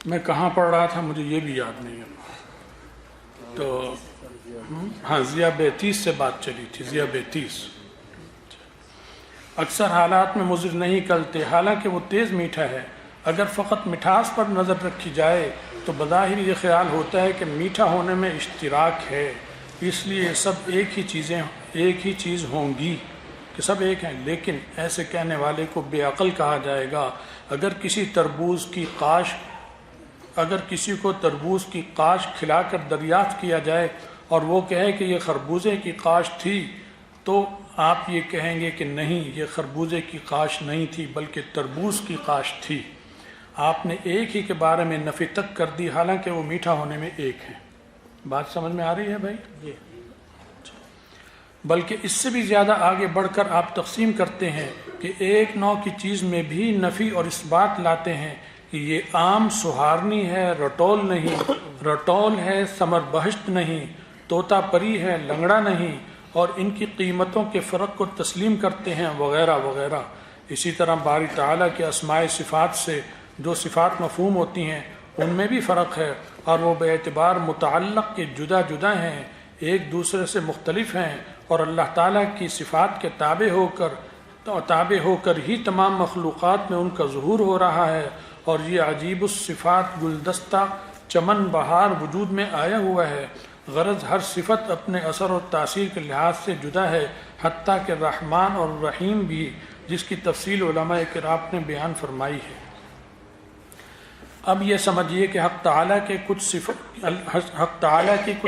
میں کہاں پڑھ رہا تھا مجھے یہ بھی یاد نہیں ہے۔ تو ہاں، ضیاء بیتیس سے بات چلی تھی، ضیاء بیتیس اکثر حالات میں مضر نہیں کلتے، حالانکہ وہ تیز میٹھا ہے، اگر فقط مٹھاس پر نظر رکھی جائے تو بظاہر یہ خیال ہوتا ہے کہ میٹھا ہونے میں اشتراک ہے، اس لیے سب ایک ہی چیز ہوں گی کہ سب ایک ہیں، لیکن ایسے کہنے والے کو بے عقل کہا جائے گا۔ اگر کسی کو تربوز کی قاش کھلا کر دریافت کیا جائے اور وہ کہے کہ یہ خربوزے کی قاش تھی تو آپ یہ کہیں گے کہ نہیں، یہ خربوزے کی کاشت نہیں تھی بلکہ تربوز کی کاشت تھی. آپ نے ایک ہی کے بارے میں نفی تک کر دی حالانکہ وہ میٹھا ہونے میں ایک ہے. بات سمجھ میں آ رہی ہے بھائی؟ بلکہ اس سے بھی زیادہ آگے بڑھ کر آپ تقسیم کرتے ہیں کہ ایک نوع کی چیز میں بھی نفی اور اس بات لاتے ہیں کہ یہ آم سہارنی ہے، رٹول نہیں، رٹول ہے ثمر بہشت نہیں، طوطا پری ہے لنگڑا نہیں، اور ان کی قیمتوں کے فرق کو تسلیم کرتے ہیں وغیرہ وغیرہ. اسی طرح باری تعالیٰ کے اسماء صفات سے جو صفات مفہوم ہوتی ہیں ان میں بھی فرق ہے، اور وہ بے اعتبار متعلق کے جدا جدا ہیں، ایک دوسرے سے مختلف ہیں، اور اللہ تعالیٰ کی صفات کے تابع ہو کر ہی تمام مخلوقات میں ان کا ظہور ہو رہا ہے. اور یہ عجیب الصفات گلدستہ چمن بہار وجود میں آیا ہوا ہے. غرض ہر صفت اپنے اثر و تاثیر کے لحاظ سے جدا ہے، حتیٰ کہ رحمان اور رحیم بھی، جس کی تفصیل علماء کرام نے بیان فرمائی ہے. اب یہ سمجھیے کہ حق تعالیٰ کی کچھ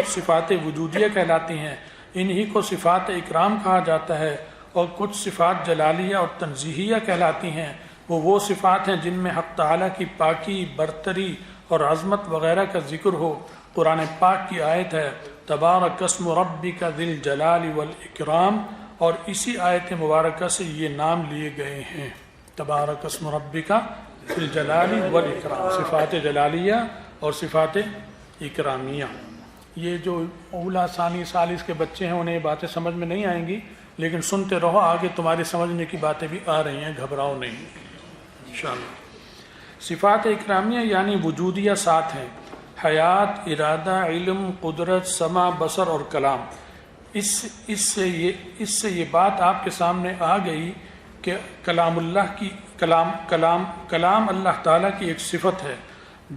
صفات وجودیہ کہلاتی ہیں، انہی کو صفات اکرام کہا جاتا ہے، اور کچھ صفات جلالیہ اور تنزیہیہ کہلاتی ہیں. وہ صفات ہیں جن میں حق تعالیٰ کی پاکی، برتری اور عظمت وغیرہ کا ذکر ہو. قرآن پاک کی آیت ہے تبارک اسم ربک ذی الجلال والاکرام، اور اسی آیت مبارکہ سے یہ نام لیے گئے ہیں، تبارک اسم ربک ذی الجلال والاکرام، صفات جلالیہ اور صفات اکرامیہ. یہ جو اولا ثانی ثالث کے بچے ہیں انہیں یہ باتیں سمجھ میں نہیں آئیں گی، لیکن سنتے رہو، آگے تمہاری سمجھنے کی باتیں بھی آ رہی ہیں، گھبراؤ نہیں انشاءاللہ. صفات اکرامیہ یعنی وجودیہ 7 ہیں: حیات، ارادہ، علم، قدرت، سمع، بصر اور کلام. اس سے یہ بات آپ کے سامنے آ گئی کہ کلام اللہ تعالیٰ کی ایک صفت ہے.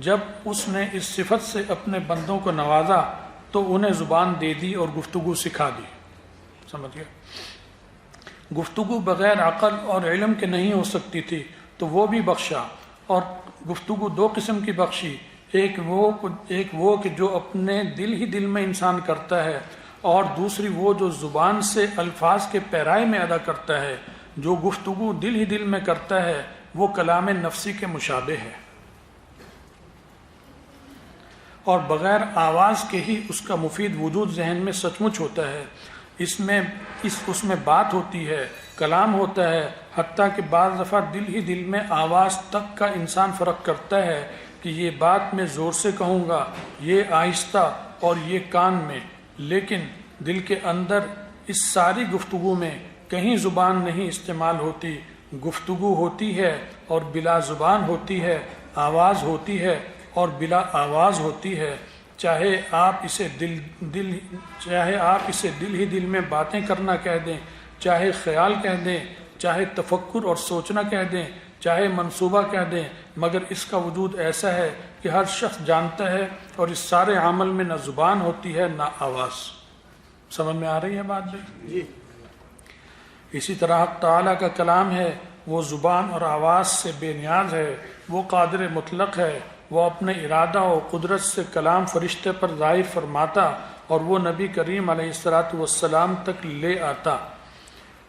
جب اس نے اس صفت سے اپنے بندوں کو نوازا تو انہیں زبان دے دی اور گفتگو سکھا دی. سمجھ گئے؟ گفتگو بغیر عقل اور علم کے نہیں ہو سکتی تھی تو وہ بھی بخشا. اور گفتگو 2 قسم کی بخشی، ایک وہ کہ جو اپنے دل ہی دل میں انسان کرتا ہے، اور دوسری وہ جو زبان سے الفاظ کے پیرائے میں ادا کرتا ہے. جو گفتگو دل ہی دل میں کرتا ہے وہ کلام نفسی کے مشابہ ہے، اور بغیر آواز کے ہی اس کا مفید وجود ذہن میں سچ مچ ہوتا ہے. اس میں بات ہوتی ہے، کلام ہوتا ہے، حتیٰ کہ بعض دفعہ دل ہی دل میں آواز تک کا انسان فرق کرتا ہے کہ یہ بات میں زور سے کہوں گا، یہ آہستہ، اور یہ کان میں. لیکن دل کے اندر اس ساری گفتگو میں کہیں زبان نہیں استعمال ہوتی. گفتگو ہوتی ہے اور بلا زبان ہوتی ہے، آواز ہوتی ہے اور بلا آواز ہوتی ہے. چاہے آپ اسے دل ہی دل میں باتیں کرنا کہہ دیں، چاہے خیال کہہ دیں، چاہے تفکر اور سوچنا کہہ دیں، چاہے منصوبہ کہہ دیں، مگر اس کا وجود ایسا ہے کہ ہر شخص جانتا ہے، اور اس سارے عمل میں نہ زبان ہوتی ہے نہ آواز. سمجھ میں آ رہی ہے بات بھائی؟ جی. اسی طرح حق تعالیٰ کا کلام ہے، وہ زبان اور آواز سے بے نیاز ہے، وہ قادر مطلق ہے، وہ اپنے ارادہ و قدرت سے کلام فرشتے پر ظاہر فرماتا اور وہ نبی کریم علیہ السلام تک لے آتا.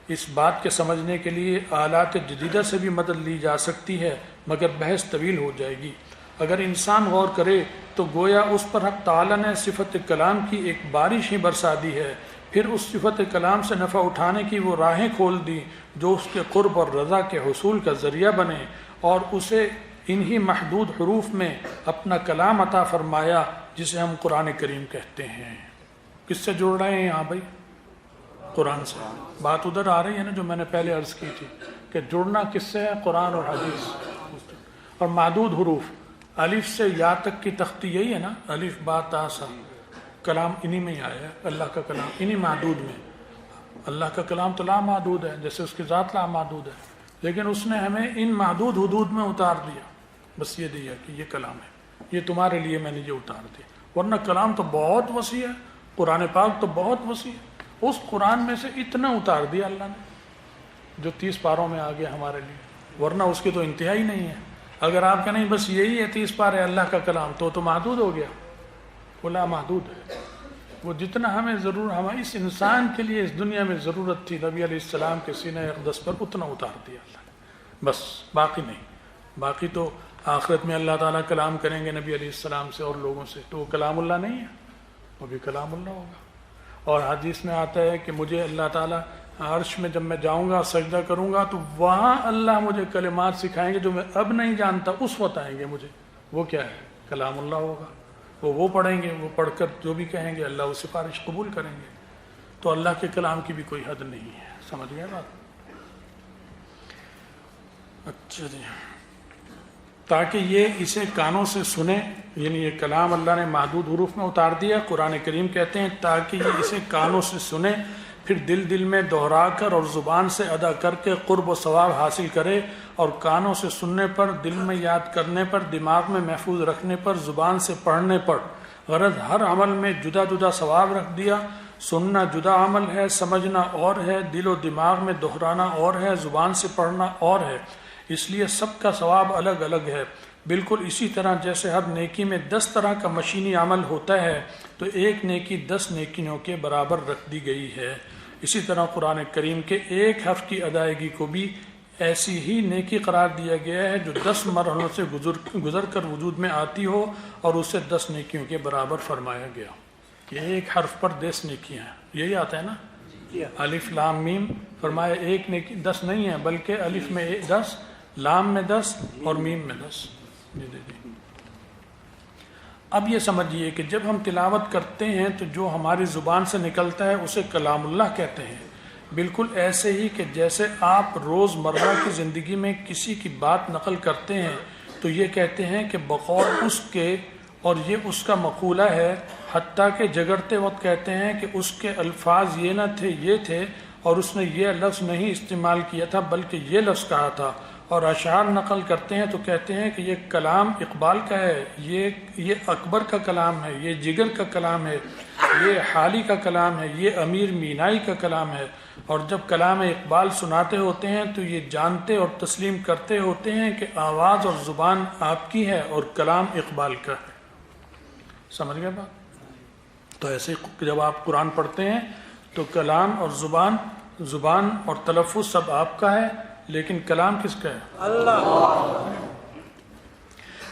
اس بات کے سمجھنے کے لیے آلات جدیدہ سے بھی مدد لی جا سکتی ہے، مگر بحث طویل ہو جائے گی. اگر انسان غور کرے تو گویا اس پر حق تعالیٰ نے صفت کلام کی ایک بارش ہی برسا دی ہے، پھر اس صفت کلام سے نفع اٹھانے کی وہ راہیں کھول دی جو اس کے قرب اور رضا کے حصول کا ذریعہ بنے، اور اسے انہی محدود حروف میں اپنا کلام عطا فرمایا جسے ہم قرآن کریم کہتے ہیں. کس سے جوڑ رہے ہیں یہاں بھائی؟ قرآن سے. بات ادھر آ رہی ہے نا جو میں نے پہلے عرض کی تھی کہ جڑنا کس سے ہے؟ قرآن اور حدیث. اور محدود حروف الف سے یا تک کی تختی یہی ہے نا، الف با تا سا، کلام انہی میں ہی آیا ہے. اللہ کا کلام انہی محدود میں. اللہ کا کلام تو لا محدود ہے، جیسے اس کی ذات لا محدود ہے، لیکن اس نے ہمیں ان محدود حدود میں اتار دیا. بس یہ دیا کہ یہ کلام ہے، یہ تمہارے لیے میں نے یہ اتار دیا. ورنہ کلام تو بہت وسیع ہے، قرآن پاک تو بہت وسیع ہے. اس قرآن میں سے اتنا اتار دیا اللہ نے جو 30 پاروں میں آ گیا ہمارے لیے، ورنہ اس کی تو انتہا ہی نہیں ہے. اگر آپ کہیں بس یہی ہے 30 پارے اللہ کا کلام تو محدود ہو گیا، وہ لا محدود ہے. وہ جتنا ہمیں ہمیں اس انسان کے لیے اس دنیا میں ضرورت تھی نبی علیہ السلام کے سینہ اقدس پر اتنا اتار دیا اللہ نے، بس باقی نہیں۔ باقی تو آخرت میں اللہ تعالیٰ کلام کریں گے نبی علیہ السلام سے اور لوگوں سے، تو وہ کلام اللہ نہیں ہے، وہ بھی کلام اللہ ہوگا۔ اور حدیث میں آتا ہے کہ مجھے اللہ تعالیٰ عرش میں جب میں جاؤں گا سجدہ کروں گا تو وہاں اللہ مجھے کلمات سکھائیں گے جو میں اب نہیں جانتا، اس وقت آئیں گے مجھے، وہ کیا ہے؟ کلام اللہ ہوگا۔ وہ پڑھیں گے، وہ پڑھ کر جو بھی کہیں گے اللہ وہ سفارش قبول کریں گے۔ تو اللہ کے کلام کی بھی کوئی حد نہیں ہے، سمجھ گئے بات؟ اچھا جی، تاکہ یہ اسے کانوں سے سنیں، یعنی یہ کلام اللہ نے محدود حروف میں اتار دیا، قرآن کریم کہتے ہیں تاکہ یہ اسے کانوں سے سنیں، پھر دل میں دہرا کر اور زبان سے ادا کر کے قرب و ثواب حاصل کرے، اور کانوں سے سننے پر، دل میں یاد کرنے پر، دماغ میں محفوظ رکھنے پر، زبان سے پڑھنے پر، غرض ہر عمل میں جدا جدا ثواب رکھ دیا۔ سننا جدا عمل ہے، سمجھنا اور ہے، دل و دماغ میں دہرانا اور ہے، زبان سے پڑھنا اور ہے، اس لیے سب کا ثواب الگ الگ ہے۔ بالکل اسی طرح جیسے ہر نیکی میں 10 طرح کا مشینی عمل ہوتا ہے تو ایک نیکی 10 نیکیوں کے برابر رکھ دی گئی ہے، اسی طرح قرآن کریم کے ایک حرف کی ادائیگی کو بھی ایسی ہی نیکی قرار دیا گیا ہے جو 10 مرحلوں سے گزر کر وجود میں آتی ہو، اور اسے 10 نیکیوں کے برابر فرمایا گیا کہ ایک حرف پر 10 نیکیاں ہیں۔ یہی آتا ہے نا، الف لام میم، فرمایا ایک نیکی 10 نہیں ہے بلکہ الف میں 10، لام میں 10 اور میم میں 10۔ اب یہ سمجھیے کہ جب ہم تلاوت کرتے ہیں تو جو ہماری زبان سے نکلتا ہے اسے کلام اللہ کہتے ہیں، بالکل ایسے ہی کہ جیسے آپ روز مرہ کی زندگی میں کسی کی بات نقل کرتے ہیں تو یہ کہتے ہیں کہ بقول اس کے، اور یہ اس کا مقولہ ہے، حتیٰ کہ جگرتے وقت کہتے ہیں کہ اس کے الفاظ یہ نہ تھے یہ تھے، اور اس نے یہ لفظ نہیں استعمال کیا تھا بلکہ یہ لفظ کہا تھا۔ اور اشعار نقل کرتے ہیں تو کہتے ہیں کہ یہ کلام اقبال کا ہے، یہ اکبر کا کلام ہے، یہ جگر کا کلام ہے، یہ حالی کا کلام ہے، یہ امیر مینائی کا کلام ہے۔ اور جب کلام اقبال سناتے ہوتے ہیں تو یہ جانتے اور تسلیم کرتے ہوتے ہیں کہ آواز اور زبان آپ کی ہے اور کلام اقبال کا ہے۔ سمجھ گئے بات؟ تو ایسے جب آپ قرآن پڑھتے ہیں تو کلام اور زبان اور تلفظ سب آپ کا ہے، لیکن کلام کس کا ہے؟ اللہ۔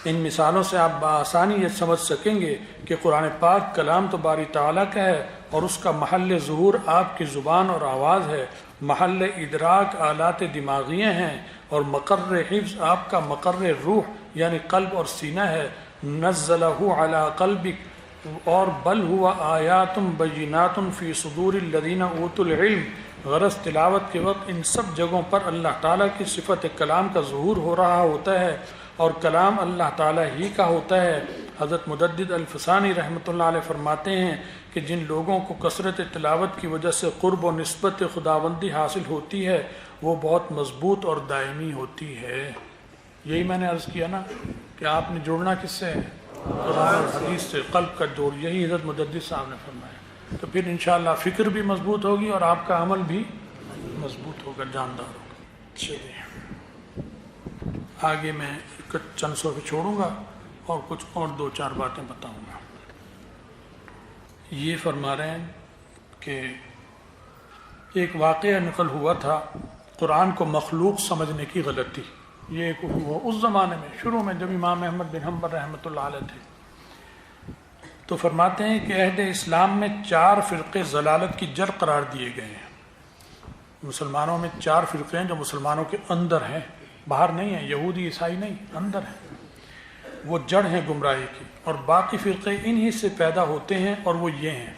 ان مثالوں سے آپ بآسانی یہ سمجھ سکیں گے کہ قرآن پاک کلام تو باری تعالیٰ کا ہے، اور اس کا محل ظہور آپ کی زبان اور آواز ہے، محل ادراک آلات دماغیہ ہیں، اور مقر حفظ آپ کا مقر روح یعنی قلب اور سینہ ہے۔ نزلہ علی قلبک، اور بل ہوا آیات بینات فی صدور الذین اوتوا العلم، غرض تلاوت کے وقت ان سب جگہوں پر اللہ تعالیٰ کی صفت کلام کا ظہور ہو رہا ہوتا ہے، اور کلام اللہ تعالیٰ ہی کا ہوتا ہے۔ حضرت مجدد الفسانی رحمۃ اللہ علیہ فرماتے ہیں کہ جن لوگوں کو کثرت تلاوت کی وجہ سے قرب و نسبت خداوندی حاصل ہوتی ہے وہ بہت مضبوط اور دائمی ہوتی ہے۔ یہی میں نے عرض کیا نا کہ آپ نے جڑنا کس سے ہے؟ قرآن اور حدیث سے، قلب کا جوڑ، یہی حضرت مجدد صاحب نے فرمایا۔ تو پھر انشاءاللہ فکر بھی مضبوط ہوگی اور آپ کا عمل بھی مضبوط ہوگا، جاندار ہوگا۔ چلیے آگے میں چند صفحے چھوڑوں گا اور کچھ اور 2-4 باتیں بتاؤں گا۔ یہ فرما رہے ہیں کہ ایک واقعہ نقل ہوا تھا، قرآن کو مخلوق سمجھنے کی غلطی۔ یہ ایک ہوا اس زمانے میں، شروع میں جب امام احمد بن حنبل رحمۃ اللہ علیہ تھے، تو فرماتے ہیں کہ عہد اسلام میں 4 فرقے ضلالت کی جڑ قرار دیے گئے ہیں۔ مسلمانوں میں 4 فرقے ہیں جو مسلمانوں کے اندر ہیں، باہر نہیں ہیں، یہودی عیسائی نہیں، اندر ہیں، وہ جڑ ہیں گمراہی کی، اور باقی فرقے انہی سے پیدا ہوتے ہیں، اور وہ یہ ہیں: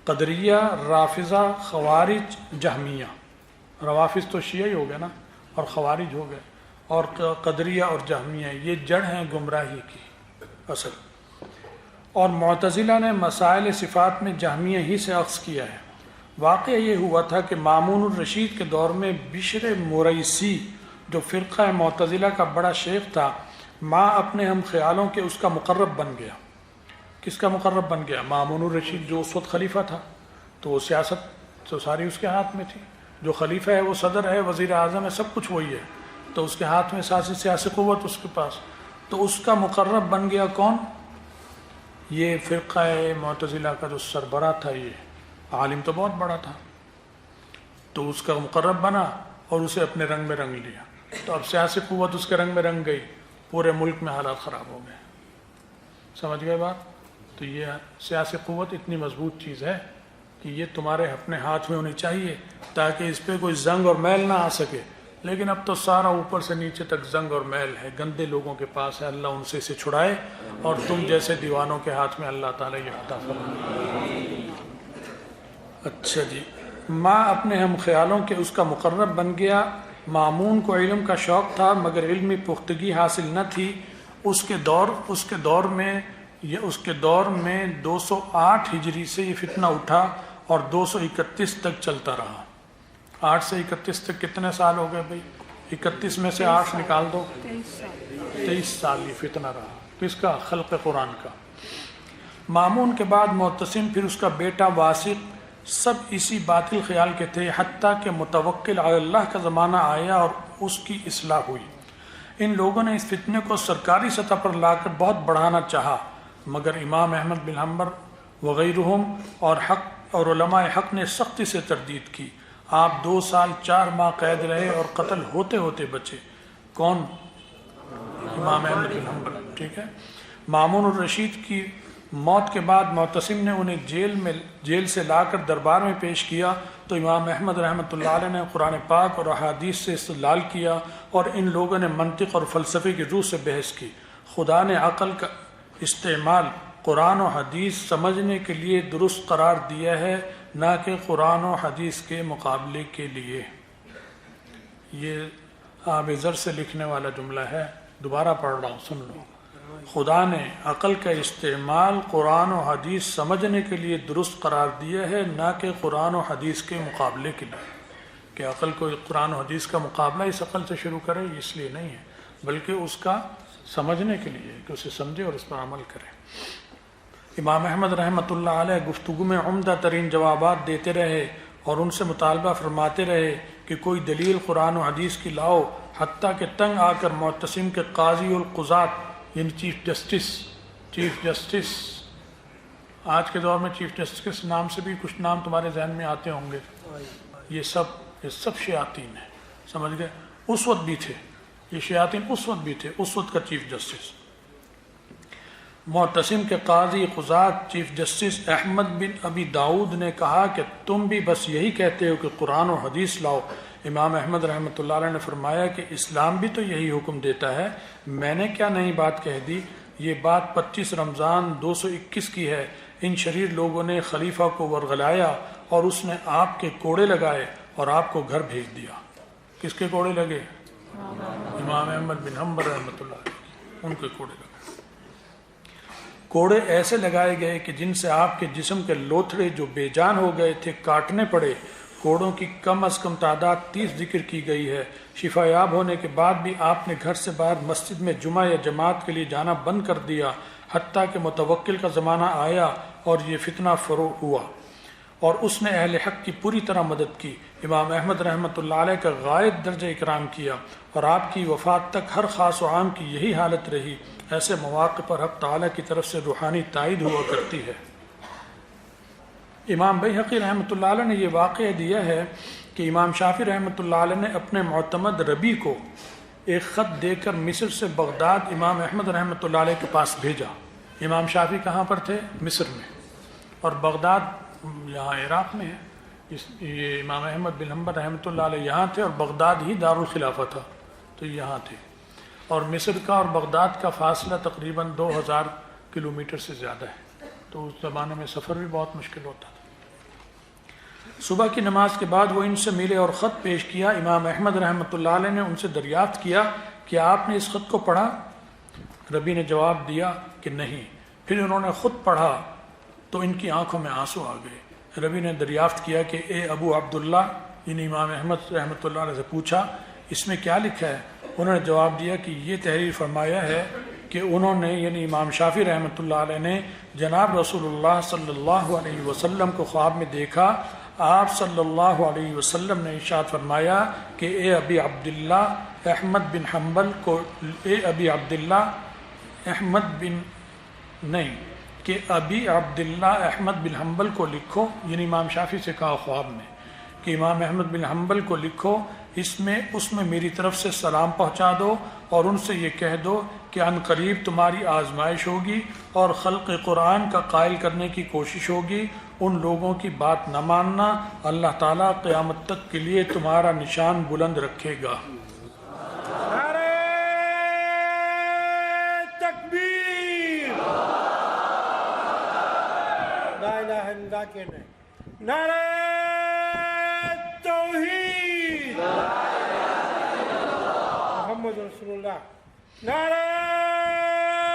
قدریہ، رافضہ، خوارج، جہمیہ۔ روافظ تو شیعہ ہی ہو گئے نا، اور خوارج ہو گئے، اور قدریہ اور جہمیہ، یہ جڑ ہیں گمراہی کی اصل۔ اور معتزلہ نے مسائل صفات میں جہمیہ ہی سے اخذ کیا ہے۔ واقعہ یہ ہوا تھا کہ مامون الرشید کے دور میں بشر مریسی جو فرقہ معتزلہ کا بڑا شیخ تھا، ماں اپنے ہم خیالوں کے اس کا مقرب بن گیا۔ کس کا مقرب بن گیا؟ مامون الرشید جو اس وقت خلیفہ تھا، تو وہ سیاست تو ساری اس کے ہاتھ میں تھی، جو خلیفہ ہے وہ صدر ہے، وزیر اعظم ہے، سب کچھ وہی ہے، تو اس کے ہاتھ میں سیاسی قوت اس کے پاس، تو اس کا مقرب بن گیا کون؟ یہ فرقہ معتزلہ کا جو سربراہ تھا، یہ عالم تو بہت بڑا تھا، تو اس کا مقرب بنا اور اسے اپنے رنگ میں رنگ لیا، تو اب سیاسی قوت اس کے رنگ میں رنگ گئی، پورے ملک میں حالات خراب ہو گئے. سمجھ گئے بات؟ تو یہ سیاسی قوت اتنی مضبوط چیز ہے کہ یہ تمہارے اپنے ہاتھ میں ہونی چاہیے تاکہ اس پہ کوئی زنگ اور میل نہ آ سکے. لیکن اب تو سارا اوپر سے نیچے تک زنگ اور میل ہے، گندے لوگوں کے پاس ہے. اللہ ان سے اسے چھڑائے اور تم جیسے دیوانوں کے ہاتھ میں اللہ تعالیٰ یہ عطا فرمائے. اچھا جی، ماں اپنے ہم خیالوں کے اس کا مقرب بن گیا. مامون کو علم کا شوق تھا مگر علمی پختگی حاصل نہ تھی. اس کے دور میں 208 ہجری سے یہ فتنہ اٹھا اور 231 تک چلتا رہا. 8 سے 31 تک کتنے سال ہو گئے بھائی؟ 31 میں سے 8 نکال دو، 23 سال یہ فتنہ رہا. کس کا؟ خلق قرآن کا. مامون کے بعد معتصم، پھر اس کا بیٹا واسق، سب اسی باطل خیال کے تھے، حتیٰ کہ متوکل علی اللہ کا زمانہ آیا اور اس کی اصلاح ہوئی. ان لوگوں نے اس فتنے کو سرکاری سطح پر لا کر بہت بڑھانا چاہا، مگر امام احمد بن حنبل وغیرہم اور علماء حق نے سختی سے تردید کی. آپ 2 سال 4 ماہ قید رہے اور قتل ہوتے ہوتے بچے. کون؟ امام احمد بن حنبل. ٹھیک ہے. مامون الرشید کی موت کے بعد معتصم نے انہیں جیل سے لا کر دربار میں پیش کیا تو امام احمد رحمۃ اللہ علیہ نے قرآن پاک اور احادیث سے استدلال کیا اور ان لوگوں نے منطق اور فلسفے کی روح سے بحث کی. خدا نے عقل کا استعمال قرآن و حدیث سمجھنے کے لیے درست قرار دیا ہے، نہ کہ قرآن و حدیث کے مقابلے کے لیے. یہ آب زر سے لکھنے والا جملہ ہے، دوبارہ پڑھ رہا ہوں، سن لو. خدا نے عقل کا استعمال قرآن و حدیث سمجھنے کے لیے درست قرار دیا ہے، نہ کہ قرآن و حدیث کے مقابلے کے لیے. کہ عقل کو قرآن و حدیث کا مقابلہ اس عقل سے شروع کرے، اس لیے نہیں ہے، بلکہ اس کا سمجھنے کے لیے کہ اسے سمجھے اور اس پر عمل کرے. امام احمد رحمۃ اللہ علیہ گفتگو میں عمدہ ترین جوابات دیتے رہے اور ان سے مطالبہ فرماتے رہے کہ کوئی دلیل قرآن و حدیث کی لاؤ، حتیٰ کہ تنگ آ کر معتصم کے قاضی القضات یعنی چیف جسٹس، آج کے دور میں چیف جسٹس نام سے بھی کچھ نام تمہارے ذہن میں آتے ہوں گے، یہ سب شیاطین ہیں. سمجھ گئے؟ اس وقت بھی تھے یہ شیاطین، اس وقت بھی تھے. اس وقت کا چیف جسٹس معتصم کے قاضی قضات چیف جسٹس احمد بن ابی داؤد نے کہا کہ تم بھی بس یہی کہتے ہو کہ قرآن و حدیث لاؤ. امام احمد رحمۃ اللہ علیہ نے فرمایا کہ اسلام بھی تو یہی حکم دیتا ہے، میں نے کیا نئی بات کہہ دی؟ یہ بات 25 رمضان 221 کی ہے. ان شریر لوگوں نے خلیفہ کو ورغلایا اور اس نے آپ کے کوڑے لگائے اور آپ کو گھر بھیج دیا. کس کے کوڑے لگے؟ امام احمد بن حنبل رحمۃ اللہ علیہ، ان کے کوڑے لگے. کوڑے ایسے لگائے گئے کہ جن سے آپ کے جسم کے لوتھڑے جو بے جان ہو گئے تھے کاٹنے پڑے. کوڑوں کی کم از کم تعداد 30 ذکر کی گئی ہے. شفا یاب ہونے کے بعد بھی آپ نے گھر سے باہر مسجد میں جمعہ یا جماعت کے لیے جانا بند کر دیا، حتیٰ کہ متوکل کا زمانہ آیا اور یہ فتنہ فروغ ہوا اور اس نے اہل حق کی پوری طرح مدد کی. امام احمد رحمۃ اللہ علیہ کا غائب درجہ اکرام کیا اور آپ کی وفات تک ہر خاص و عام کی یہی حالت رہی. ایسے مواقع پر حق تعالیٰ کی طرف سے روحانی تائید ہوا کرتی ہے. امام بیہقی رحمۃ اللہ علیہ نے یہ واقعہ دیا ہے کہ امام شافعی رحمۃ اللہ علیہ نے اپنے معتمد ربی کو ایک خط دے کر مصر سے بغداد امام احمد رحمۃ اللہ علیہ کے پاس بھیجا. امام شافعی کہاں پر تھے؟ مصر میں، اور بغداد یہاں عراق میں ہے. یہ امام احمد بن حنبل رحمۃ اللہ علیہ یہاں تھے اور بغداد ہی دارالخلافہ تھا، تو یہاں تھے. اور مصر کا اور بغداد کا فاصلہ تقریباً 2000 کلومیٹر سے زیادہ ہے، تو اس زمانے میں سفر بھی بہت مشکل ہوتا تھا. صبح کی نماز کے بعد وہ ان سے ملے اور خط پیش کیا. امام احمد رحمۃ اللہ علیہ نے ان سے دریافت کیا کہ آپ نے اس خط کو پڑھا؟ ربی نے جواب دیا کہ نہیں. پھر انہوں نے خود پڑھا تو ان کی آنکھوں میں آنسو آ گئے. ربی نے دریافت کیا کہ اے ابو عبداللہ، یعنی امام احمد رحمۃ اللہ علیہ سے پوچھا اس میں کیا لکھا ہے؟ انہوں نے جواب دیا کہ یہ تحریر فرمایا ہے کہ انہوں نے، یعنی امام شافعی رحمۃ اللہ علیہ نے، جناب رسول اللہ صلی اللہ علیہ وسلم کو خواب میں دیکھا. آپ صلی اللہ علیہ وسلم نے ارشاد فرمایا کہ اے ابی عبداللہ احمد بن حنبل کو، اے ابی عبداللہ احمد بن نہیں کہ ابی عبداللہ احمد بن حنبل کو لکھو، یعنی امام شافعی سے کہا خواب میں کہ امام احمد بن حنبل کو لکھو، اس میں میری طرف سے سلام پہنچا دو اور ان سے یہ کہہ دو کہ ان قریب تمہاری آزمائش ہوگی اور خلق قرآن کا قائل کرنے کی کوشش ہوگی، ان لوگوں کی بات نہ ماننا، اللہ تعالیٰ قیامت تک کے لیے تمہارا نشان بلند رکھے گا۔ نعرہ تکبیر، لا الہ الا اللہ کہنا ہے، نعرہ توحید، محمد رسول اللہ، نعرہ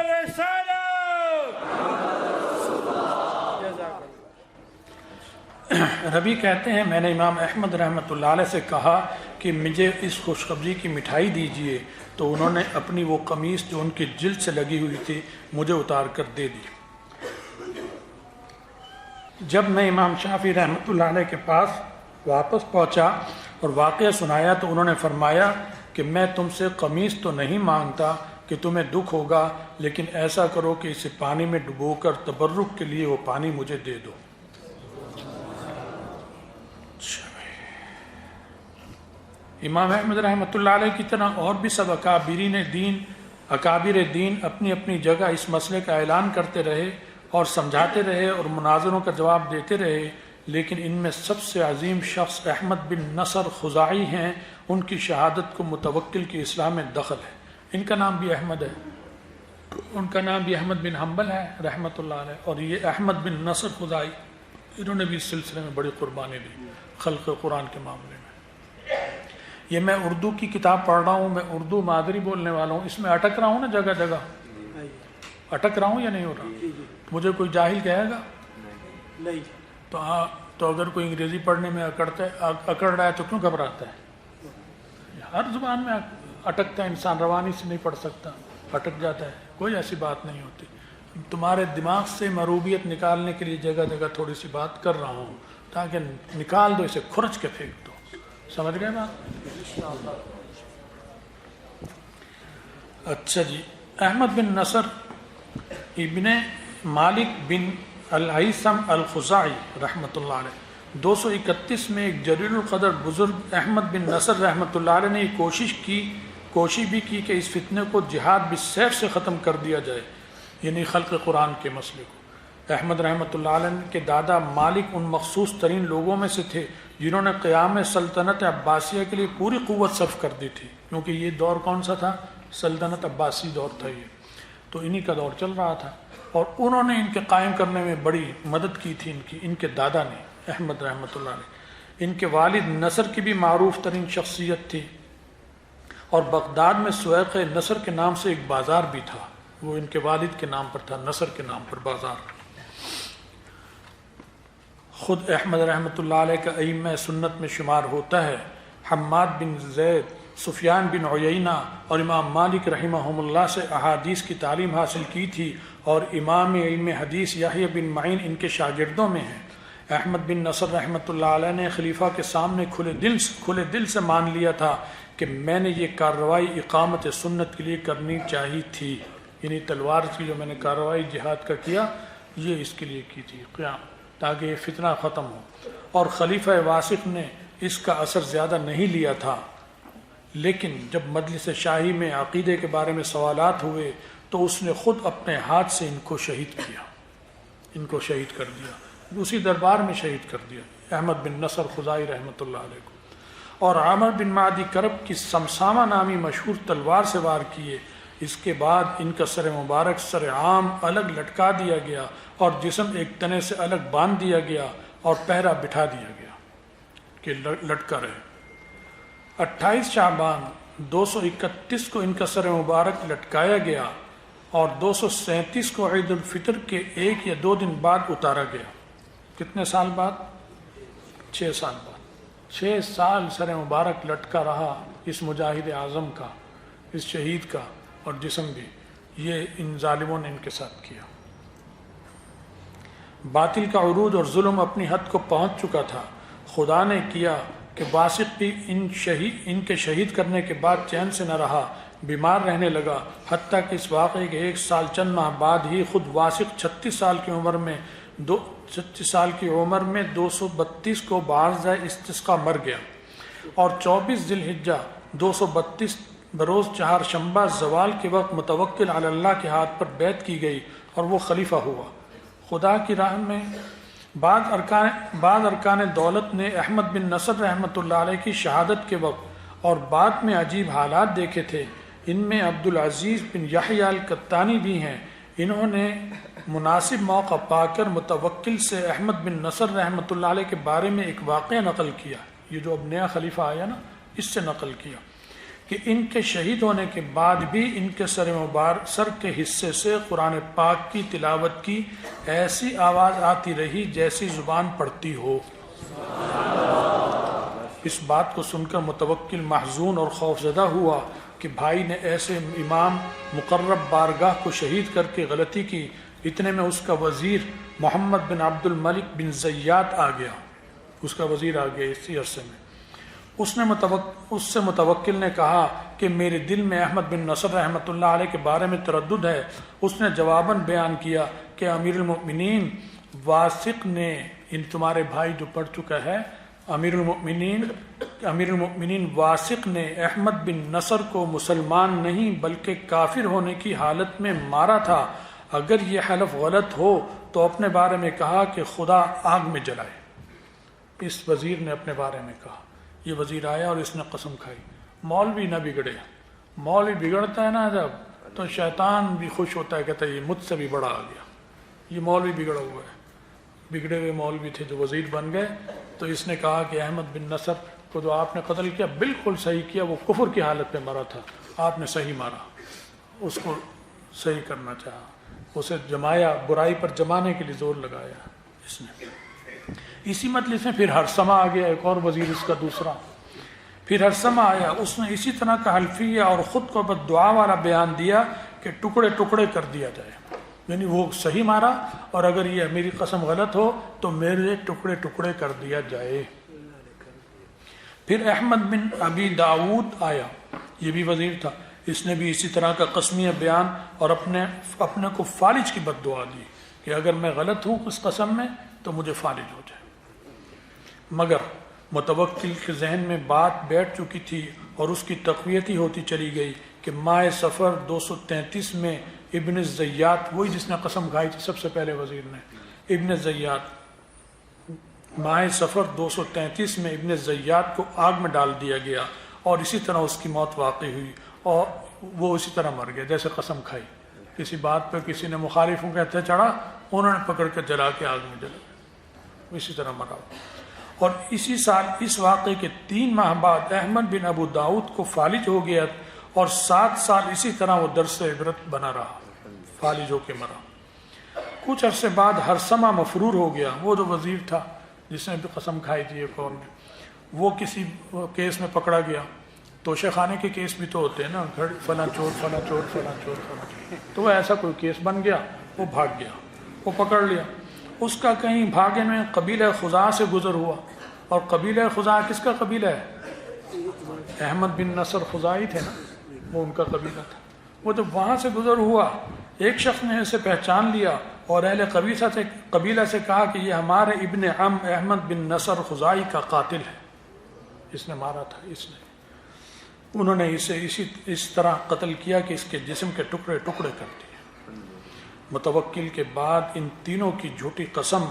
رسالت، جزاک اللہ۔ ربی کہتے ہیں میں نے امام احمد رحمۃ اللہ علیہ سے کہا کہ مجھے اس خوشخبری کی مٹھائی دیجیے، تو انہوں نے اپنی وہ قمیص جو ان کی جلد سے لگی ہوئی تھی مجھے اتار کر دے دی۔ جب میں امام شافعی رحمۃ اللہ علیہ کے پاس واپس پہنچا اور واقعہ سنایا تو انہوں نے فرمایا کہ میں تم سے قمیص تو نہیں مانگتا کہ تمہیں دکھ ہوگا، لیکن ایسا کرو کہ اسے پانی میں ڈبو کر تبرک کے لیے وہ پانی مجھے دے دو۔ امام احمد رحمۃ اللہ علیہ کی طرح اور بھی سب اکابر دین اپنی اپنی جگہ اس مسئلے کا اعلان کرتے رہے اور سمجھاتے رہے اور مناظروں کا جواب دیتے رہے، لیکن ان میں سب سے عظیم شخص احمد بن نصر خزاعی ہیں۔ ان کی شہادت کو متوکل کی اصلاح میں دخل ہے۔ ان کا نام بھی احمد ہے، ان کا نام بھی احمد بن حنبل ہے رحمۃ اللہ علیہ، اور یہ احمد بن نصر خزاعی، انہوں نے بھی اس سلسلے میں بڑی قربانی دی خلق قرآن کے معاملے میں۔ یہ میں اردو کی کتاب پڑھ رہا ہوں، میں اردو مادری بولنے والا ہوں، اس میں اٹک رہا ہوں نا، جگہ جگہ اٹک رہا ہوں یا نہیں ہو رہا؟ مجھے کوئی جاہل کہے گا نہیں تو اگر کوئی انگریزی پڑھنے میں اکڑ رہا ہے تو کیوں گھبراتا ہے؟ ہر زبان میں اٹکتا ہے انسان، روانی سے نہیں پڑھ سکتا، اٹک جاتا ہے، کوئی ایسی بات نہیں ہوتی۔ تمہارے دماغ سے مروبیت نکالنے کے لیے جگہ جگہ تھوڑی سی بات کر رہا ہوں تاکہ نکال دو، اسے کھرچ کے پھینک دو۔ سمجھ گئے بات؟ اچھا جی، احمد بن نصر ابن مالک بن الہیثم الخزاعی رحمۃ اللہ علیہ 231 میں ایک جلیل القدر بزرگ احمد بن نصر رحمۃ اللہ علیہ نے یہ کوشش بھی کی کہ اس فتنے کو جہاد بالسیف سے ختم کر دیا جائے، یعنی خلق قرآن کے مسئلے کو۔ احمد رحمۃ اللہ علیہ کے دادا مالک ان مخصوص ترین لوگوں میں سے تھے جنہوں نے قیام سلطنت عباسیہ کے لیے پوری قوت صرف کر دی تھی، کیونکہ یہ دور کون سا تھا؟ سلطنت عباسی دور تھا، یہ تو انہی کا دور چل رہا تھا، اور انہوں نے ان کے قائم کرنے میں بڑی مدد کی تھی، ان کے دادا نے احمد رحمۃ اللہ علیہ۔ ان کے والد نصر کی بھی معروف ترین شخصیت تھی، اور بغداد میں سویق نصر کے نام سے ایک بازار بھی تھا، وہ ان کے والد کے نام پر تھا، نصر کے نام پر بازار۔ خود احمد رحمۃ اللہ علیہ کا ائمہ سنت میں شمار ہوتا ہے۔ حماد بن زید، سفیان بن عیینہ اور امام مالک رحمہم اللہ سے احادیث کی تعلیم حاصل کی تھی، اور امام علم حدیث یحییٰ بن معین ان کے شاگردوں میں ہیں۔ احمد بن نصر رحمۃ اللہ علیہ نے خلیفہ کے سامنے کھلے دل سے مان لیا تھا کہ میں نے یہ کارروائی اقامت سنت کے لیے کرنی چاہی تھی، یعنی تلوار کی جو میں نے کارروائی جہاد کا کیا، یہ اس کے لیے کی تھی قیام، تاکہ یہ فتنہ ختم ہو۔ اور خلیفہ واسق نے اس کا اثر زیادہ نہیں لیا تھا، لیکن جب مجلس شاہی میں عقیدے کے بارے میں سوالات ہوئے تو اس نے خود اپنے ہاتھ سے ان کو شہید کیا، ان کو شہید کر دیا، اسی دربار میں شہید کر دیا احمد بن نصر خزاعی رحمۃ اللہ علیہ کو۔ اور عامر بن معدی کرب کی سمسامہ نامی مشہور تلوار سے وار کیے۔ اس کے بعد ان کا سر مبارک سر عام الگ لٹکا دیا گیا اور جسم ایک تنے سے الگ باندھ دیا گیا اور پہرا بٹھا دیا گیا کہ لٹکا رہے۔ 28 شعبان 231 کو ان کا سر مبارک لٹکایا گیا اور 237 کو عید الفطر کے 1 یا 2 دن بعد اتارا گیا۔ کتنے سال بعد؟ 6 سال بعد۔ 6 سال سر مبارک لٹکا رہا اس مجاہد اعظم کا، اس شہید کا، اور جسم بھی۔ یہ ان ظالموں نے ان کے ساتھ کیا۔ باطل کا عروج اور ظلم اپنی حد کو پہنچ چکا تھا۔ خدا نے کیا کہ واسق بھی ان کے شہید کرنے کے بعد چین سے نہ رہا، بیمار رہنے لگا، حتیٰ کہ اس واقعے کے 1 سال چند ماہ بعد ہی خود واسق 36 سال کی عمر میں 232 کو بعرضہ استسقا مر گیا، اور 24 ذی الحجہ 232 بروز چہارشنبہ زوال کے وقت متوکل علی اللہ کے ہاتھ پر بیعت کی گئی اور وہ خلیفہ ہوا۔ خدا کی راہ میں بعض ارکان دولت نے احمد بن نصر رحمۃ اللہ علیہ کی شہادت کے وقت اور بعد میں عجیب حالات دیکھے تھے۔ ان میں عبدالعزیز بن یحییٰ القطانی بھی ہیں۔ انہوں نے مناسب موقع پا کر متوکل سے احمد بن نصر رحمۃ اللہ علیہ کے بارے میں ایک واقعہ نقل کیا، یہ جو اب نیا خلیفہ آیا نا، اس سے نقل کیا کہ ان کے شہید ہونے کے بعد بھی ان کے سر کے حصے سے قرآن پاک کی تلاوت کی ایسی آواز آتی رہی جیسی زبان پڑتی ہو۔ اس بات کو سن کر متوکل محزون اور خوفزدہ ہوا کہ بھائی نے ایسے امام مقرب بارگاہ کو شہید کر کے غلطی کی۔ اتنے میں اس کا وزیر محمد بن عبد الملک بن زیات آ گیا، اس کا وزیر آ گیا اسی عرصے میں۔ اس سے متوکل نے کہا کہ میرے دل میں احمد بن نصر رحمۃ اللہ علیہ کے بارے میں تردد ہے۔ اس نے جواباً بیان کیا کہ امیر المؤمنین واسق نے، ان تمہارے بھائی جو پڑھ چکا ہے، امیر المؤمنین واسق نے احمد بن نصر کو مسلمان نہیں بلکہ کافر ہونے کی حالت میں مارا تھا۔ اگر یہ حلف غلط ہو تو اپنے بارے میں کہا کہ خدا آگ میں جلائے۔ اس وزیر نے اپنے بارے میں کہا۔ یہ وزیر آیا اور اس نے قسم کھائی۔ مولوی نہ بگڑے، مولوی بگڑتا ہے نا جب تو شیطان بھی خوش ہوتا ہے، کہتا ہے یہ مجھ سے بھی بڑا آ گیا، یہ مولوی بگڑا ہوا ہے۔ بگڑے ہوئے مولوی تھے جو وزیر بن گئے، تو اس نے کہا کہ احمد بن نصر کو جو آپ نے قتل کیا بالکل صحیح کیا، وہ کفر کی حالت میں مرا تھا، آپ نے صحیح مارا، اس کو صحیح کرنا چاہا، اسے جمایا، برائی پر جمانے کے لیے زور لگایا اس نے۔ اسی مجلس میں پھر ہرسمہ آ گیا، ایک اور وزیر اس کا دوسرا۔ پھر ہرسمہ آیا، اس نے اسی طرح کا حلفیہ اور خود کو بد دعا والا بیان دیا کہ ٹکڑے ٹکڑے کر دیا جائے، یعنی وہ صحیح مارا اور اگر یہ میری قسم غلط ہو تو میرے ٹکڑے ٹکڑے کر دیا جائے۔ پھر احمد بن ابی داود آیا، یہ بھی وزیر تھا، اس نے بھی اسی طرح کا قسمیہ بیان اور اپنے کو فالج کی بد دعا دی کہ اگر میں غلط ہوں اس قسم میں تو مجھے فالج ہو جائے۔ مگر متوکل کے ذہن میں بات بیٹھ چکی تھی اور اس کی تقویت ہی ہوتی چلی گئی کہ ماہ صفر 233 میں ابن زیات، وہی جس نے قسم کھائی تھی سب سے پہلے وزیر نے، ابن زیات، ماہ صفر 233 میں ابن زیات کو آگ میں ڈال دیا گیا اور اسی طرح اس کی موت واقع ہوئی اور وہ اسی طرح مر گیا جیسے قسم کھائی۔ کسی بات پہ کسی نے مخالفوں کے ہتھے چڑھا، انہوں نے پکڑ کے جلا کے آگ میں جلا، اسی طرح مرا۔ اور اسی سال اس واقعے کے 3 ماہ بعد احمد بن ابو داؤد کو فالج ہو گیا اور 7 سال اسی طرح وہ درس عبرت بنا رہا، فالج ہو کے مرا۔ کچھ عرصے بعد ہرسمہ مفرور ہو گیا، وہ جو وزیر تھا جس نے بھی قسم کھائی تھی ایک اور نے، وہ کسی کیس میں پکڑا گیا۔ توشے خانے کے کیس بھی تو ہوتے ہیں نا، فلاں چور فلاں چور فلاں چور فلاں چور، تو وہ ایسا کوئی کیس بن گیا، وہ بھاگ گیا، وہ پکڑ لیا۔ اس کا کہیں بھاگے میں قبیلہ خزاع سے گزر ہوا، اور قبیلہ خزاع کس کا قبیلہ ہے؟ احمد بن نصر خزاعی تھے نا، وہ ان کا قبیلہ تھا۔ وہ جب وہاں سے گزر ہوا، ایک شخص نے اسے پہچان لیا اور اہل قبیلہ سے کہا کہ یہ ہمارے ابن عم احمد بن نصر خزاعی کا قاتل ہے، اس نے مارا تھا اس نے۔ انہوں نے اسے اس طرح قتل کیا کہ اس کے جسم کے ٹکڑے ٹکڑے کر دیے۔ متوکل کے بعد ان تینوں کی جھوٹی قسم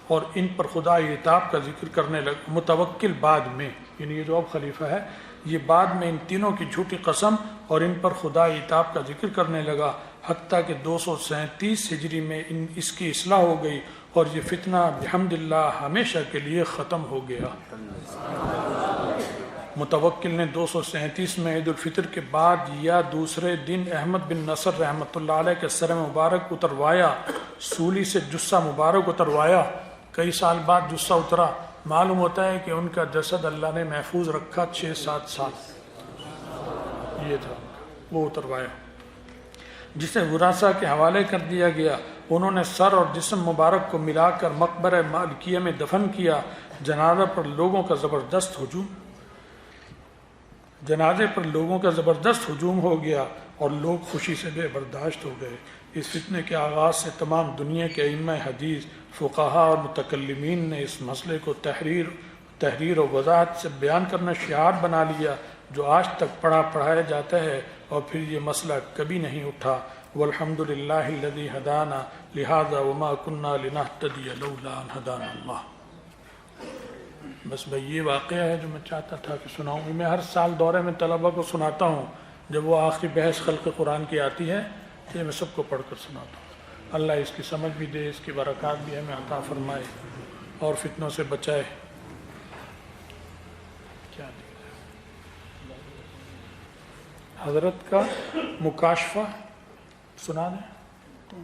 اور ان پر خدائی عتاب کا ذکر کرنے لگا۔ متوکل بعد میں، یعنی یہ جو اب خلیفہ ہے، یہ بعد میں ان تینوں کی جھوٹی قسم اور ان پر خدائی عتاب کا ذکر کرنے لگا، حتیٰ کہ 237 ہجری میں اس کی اصلاح ہو گئی اور یہ فتنہ بحمد اللہ ہمیشہ کے لیے ختم ہو گیا۔ متوکل نے 237 میں عید الفطر کے بعد یا دوسرے دن احمد بن نصر رحمۃ اللہ علیہ کے سر مبارک اتروایا، سولی سے جثہ مبارک اتروایا۔ کئی سال بعد جثہ اترا، معلوم ہوتا ہے کہ ان کا جسد اللہ نے محفوظ رکھا 6-7 سال، یہ تھا، وہ اتروایا، جسے ورثاء کے حوالے کر دیا گیا۔ انہوں نے سر اور جسم مبارک کو ملا کر مقبرہ مالکیہ میں دفن کیا۔ جنازہ پر لوگوں کا زبردست ہجوم۔ جنازے پر لوگوں کا زبردست ہجوم ہو گیا اور لوگ خوشی سے بے برداشت ہو گئے۔ اس فتنے کے آغاز سے تمام دنیا کے ائمہ حدیث، فقہا اور متکلمین نے اس مسئلے کو تحریر و وضاحت سے بیان کرنا شعار بنا لیا، جو آج تک پڑھایا جاتا ہے، اور پھر یہ مسئلہ کبھی نہیں اٹھا۔ والحمد للہ الذی ہدانا لہذا وما کننا لنہتدی لولا ان ہدانا اللہ۔ بس بھائی یہ واقعہ ہے جو میں چاہتا تھا کہ سناؤں۔ میں ہر سال دورے میں طلبہ کو سناتا ہوں، جب وہ آخری بحث خلق قرآن کی آتی ہے تو یہ میں سب کو پڑھ کر سناتا ہوں۔ اللہ اس کی سمجھ بھی دے، اس کی برکات بھی ہمیں عطا فرمائے اور فتنوں سے بچائے۔ کیا حضرت کا مکاشفہ سنا دیں؟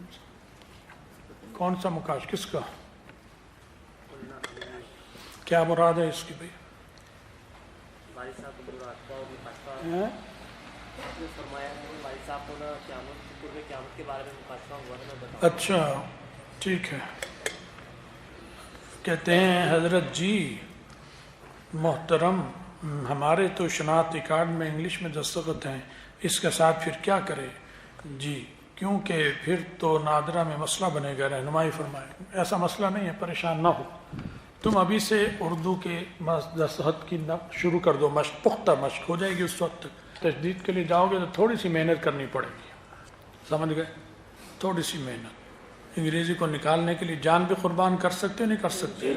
کون سا مکاشفہ؟ کس کا؟ کیا مراد ہے اس کی بھائی؟ اچھا ٹھیک ہے۔ کہتے ہیں حضرت جی محترم، ہمارے تو شناختی کارڈ میں انگلش میں دستخط ہیں، اس کے ساتھ پھر کیا کرے؟ جی کیونکہ پھر تو نادرہ میں مسئلہ بنے گا، رہنمائی فرمائے۔ ایسا مسئلہ نہیں ہے، پریشان نہ ہو، تم ابھی سے اردو کے دستخط کی شروع کر دو، مشق، پختہ مشق ہو جائے گی۔ اس وقت تک تجدید کے لیے جاؤ گے تو تھوڑی سی محنت کرنی پڑے گی، سمجھ گئے؟ تھوڑی سی محنت۔ انگریزی کو نکالنے کے لیے جان بھی قربان کر سکتے نہیں کر سکتے؟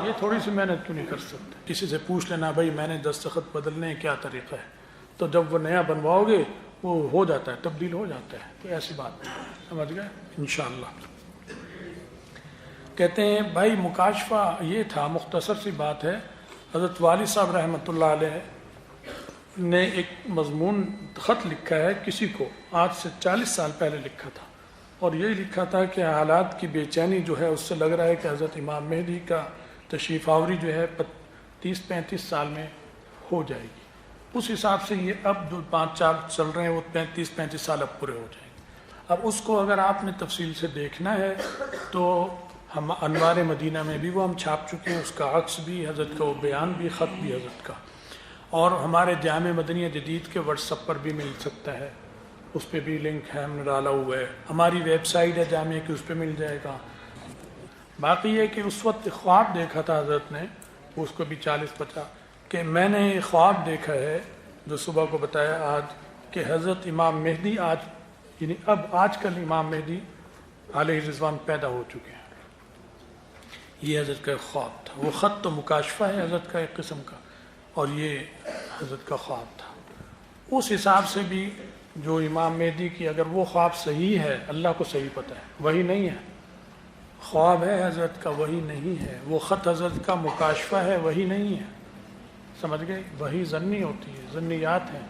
یہ تھوڑی سی محنت کیوں نہیں کر سکتے؟ کسی سے پوچھ لینا بھائی میں نے دستخط بدلنے کیا طریقہ ہے، تو جب وہ نیا بنواؤ گے وہ ہو جاتا ہے، تبدیل ہو جاتا ہے، تو ایسی بات نہیں، سمجھ گئے؟ انشاءاللہ۔ کہتے ہیں بھائی مکاشفہ یہ تھا، مختصر سی بات ہے، حضرت والی صاحب رحمۃ اللہ علیہ نے ایک مضمون خط لکھا ہے کسی کو، آج سے 40 سال پہلے لکھا تھا، اور یہی لکھا تھا کہ حالات کی بے چینی جو ہے اس سے لگ رہا ہے کہ حضرت امام مہدی کا تشریف آوری جو ہے 30-35 سال میں ہو جائے گی۔ اس حساب سے یہ اب جو 5 سال چل رہے ہیں وہ 35 سال اب پورے ہو جائیں گے۔ اب اس کو اگر آپ نے تفصیل سے دیکھنا ہے تو ہم انوار مدینہ میں بھی وہ ہم چھاپ چکے ہیں، اس کا عکس بھی حضرت کا، وہ بیان بھی، خط بھی حضرت کا، اور ہمارے جامع مدنیہ جدید کے واٹس ایپ پر بھی مل سکتا ہے، اس پہ بھی لنک ہے، ہم نے ڈالا ہوا ہے۔ ہماری ویب سائٹ ہے جامعہ کی، اس پہ مل جائے گا۔ باقی یہ کہ اس وقت خواب دیکھا تھا حضرت نے، اس کو بھی 40-50، کہ میں نے خواب دیکھا ہے جو صبح کو بتایا آج، کہ حضرت امام مہدی آج، یعنی اب آج کل امام مہدی علیہ رضوان پیدا ہو چکے ہیں۔ یہ حضرت کا ایک خواب تھا۔ وہ خط تو مکاشفہ ہے حضرت کا ایک قسم کا، اور یہ حضرت کا خواب تھا۔ اس حساب سے بھی جو امام مہدی کی اگر وہ خواب صحیح ہے، اللہ کو صحیح پتہ ہے، وہی نہیں ہے، خواب ہے حضرت کا، وہی نہیں ہے، وہ خط حضرت کا مکاشفہ ہے، وہی نہیں ہے، سمجھ گئے؟ وہی ظنی ہوتی ہے، ظنیات ہیں۔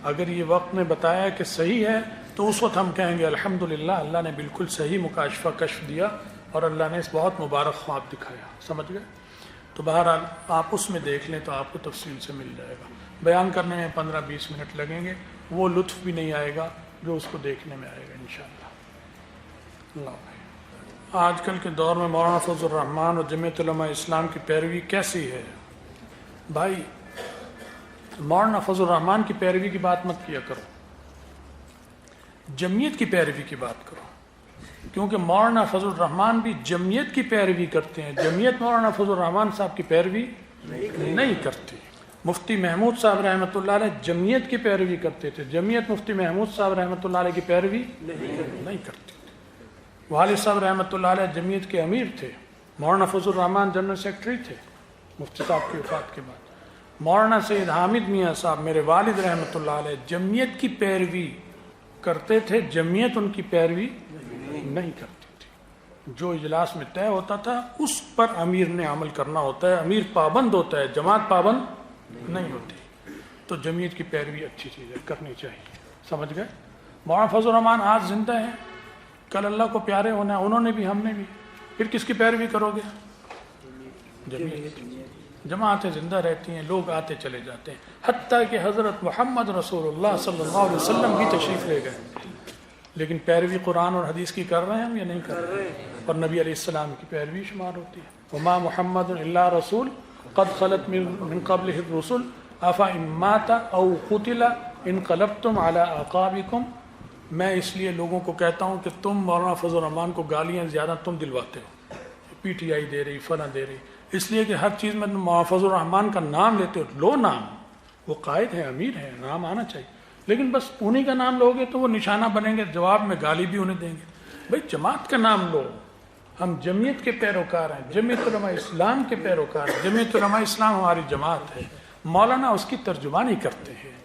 اگر یہ وقت نے بتایا کہ صحیح ہے تو اس وقت ہم کہیں گے الحمدللہ، اللہ نے بالکل صحیح مکاشفہ کشف دیا اور اللہ نے اس بہت مبارک خواب دکھایا، سمجھ گئے؟ تو بہرحال آپ اس میں دیکھ لیں تو آپ کو تفصیل سے مل جائے گا۔ بیان کرنے میں 15-20 منٹ لگیں گے، وہ لطف بھی نہیں آئے گا جو اس کو دیکھنے میں آئے گا انشاءاللہ۔ اللہ بھائی، آج کل کے دور میں مولانا فضل الرحمان اور جمعیت علماء اسلام کی پیروی کیسی ہے؟ بھائی مولانا فضل الرحمان کی پیروی کی بات مت کیا کرو، جمعیت کی پیروی کی بات کرو، کیونکہ مولانا فضل الرحمان بھی جمعیت کی پیروی کرتے ہیں، جمعیت مولانا فضل الرحمان صاحب کی پیروی نہیں کرتی۔ مفتی محمود صاحب رحمۃ اللہ علیہ جمعیت کی پیروی کرتے تھے، جمعیت مفتی محمود صاحب رحمۃ اللہ علیہ کی پیروی نہیں کرتی تھی۔ والد صاحب رحمۃ اللہ علیہ جمعیت کے امیر تھے، مولانا فضل الرحمان جنرل سیکرٹری تھے مفتی صاحب کی وفات کے بعد۔ مولانا سید حامد میاں صاحب میرے والد رحمۃ اللہ علیہ جمعیت کی پیروی کرتے تھے، جمعیت ان کی پیروی نہیں کرتی تھی۔ جو اجلاس میں طے ہوتا تھا اس پر امیر نے عمل کرنا ہوتا ہے، امیر پابند ہوتا ہے، جماعت پابند نہیں ہوتی۔ تو جمعیت کی پیروی اچھی چیز ہے، کرنی چاہیے، سمجھ گئے؟ مولانا فضل الرحمان آج زندہ ہیں، کل اللہ کو پیارے ہونا ہے، انہوں نے بھی، ہم نے بھی، پھر کس کی پیروی کرو گے؟ جمعیت۔ جماعتیں زندہ رہتی ہیں، لوگ آتے چلے جاتے ہیں، حتیٰ کہ حضرت محمد رسول اللہ صلی اللہ علیہ وسلم بھی تشریف لے گئے، لیکن پیروی قرآن اور حدیث کی کر رہے ہیں ہم یا نہیں کر رہے ہیں؟ اور نبی علیہ السلام کی پیروی شمار ہوتی ہے۔ وما محمد الا رسول قد خلت من قبلہ الرسل افا امات او قتل انقلبتم علی اعقابکم. میں اس لیے لوگوں کو کہتا ہوں کہ تم مولانا فضل الرحمان کو گالیاں زیادہ تم دلواتے ہو، پی ٹی آئی دے رہی، فلاں دے رہی، اس لیے کہ ہر چیز میں تم مولانا فضل الرحمان کا نام لیتے ہو. لو نام، وہ قائد ہے، امیر ہے، نام آنا چاہیے، لیکن بس انہی کا نام لوگے تو وہ نشانہ بنیں گے، جواب میں گالی بھی انہیں دیں گے. بھائی جماعت کا نام لو، ہم جمعیت کے پیروکار ہیں، جمعیت علماء اسلام کے پیروکار ہیں، جمعیت علماء اسلام ہماری جماعت ہے. مولانا اس کی ترجمانی کرتے ہیں.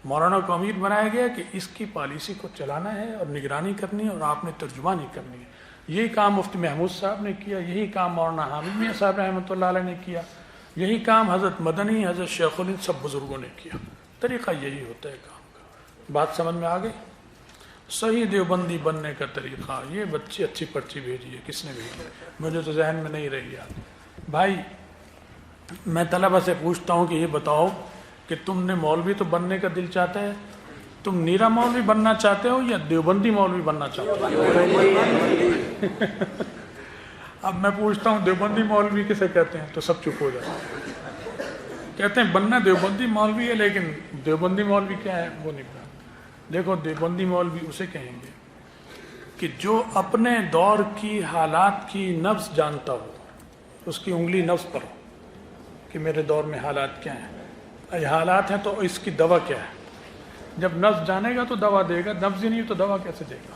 مولانا کو امیر بنایا گیا کہ اس کی پالیسی کو چلانا ہے اور نگرانی کرنی ہے اور آپ نے ترجمانی کرنی ہے. یہی کام مفتی محمود صاحب نے کیا، یہی کام مولانا حامد میاں صاحب رحمۃ اللہ علیہ نے کیا، یہی کام حضرت مدنی، حضرت شیخ الہند، سب بزرگوں نے کیا. طریقہ یہی ہوتا ہے کام کا. بات سمجھ میں آ گئی؟ صحیح دیوبندی بننے کا طریقہ. یہ بچی اچھی پرچی بھیجی ہے، کس نے بھیجی ہے؟ مجھے تو ذہن میں نہیں رہی یاد. بھائی میں طلبہ سے پوچھتا ہوں کہ یہ بتاؤ کہ تم نے مولوی تو بننے کا دل چاہتا ہے، تم نیرا مولوی بننا چاہتے ہو یا دیوبندی مولوی بننا چاہتے ہو؟ اب میں پوچھتا ہوں دیوبندی مولوی کسے کہتے ہیں؟ تو سب چپ ہو جاتے ہیں، کہتے ہیں بننا دیوبندی مولوی ہے، لیکن دیوبندی مولوی کیا ہے وہ نہیں پتا. دیکھو دیوبندی مولوی اسے کہیں گے کہ جو اپنے دور کی حالات کی نبض جانتا ہو، اس کی انگلی نبض پر ہو کہ میرے دور میں حالات کیا ہیں، یہ حالات ہیں تو اس کی دوا کیا ہے. جب نبض جانے گا تو دوا دے گا، نبض ہی نہیں تو دوا کیسے دے گا؟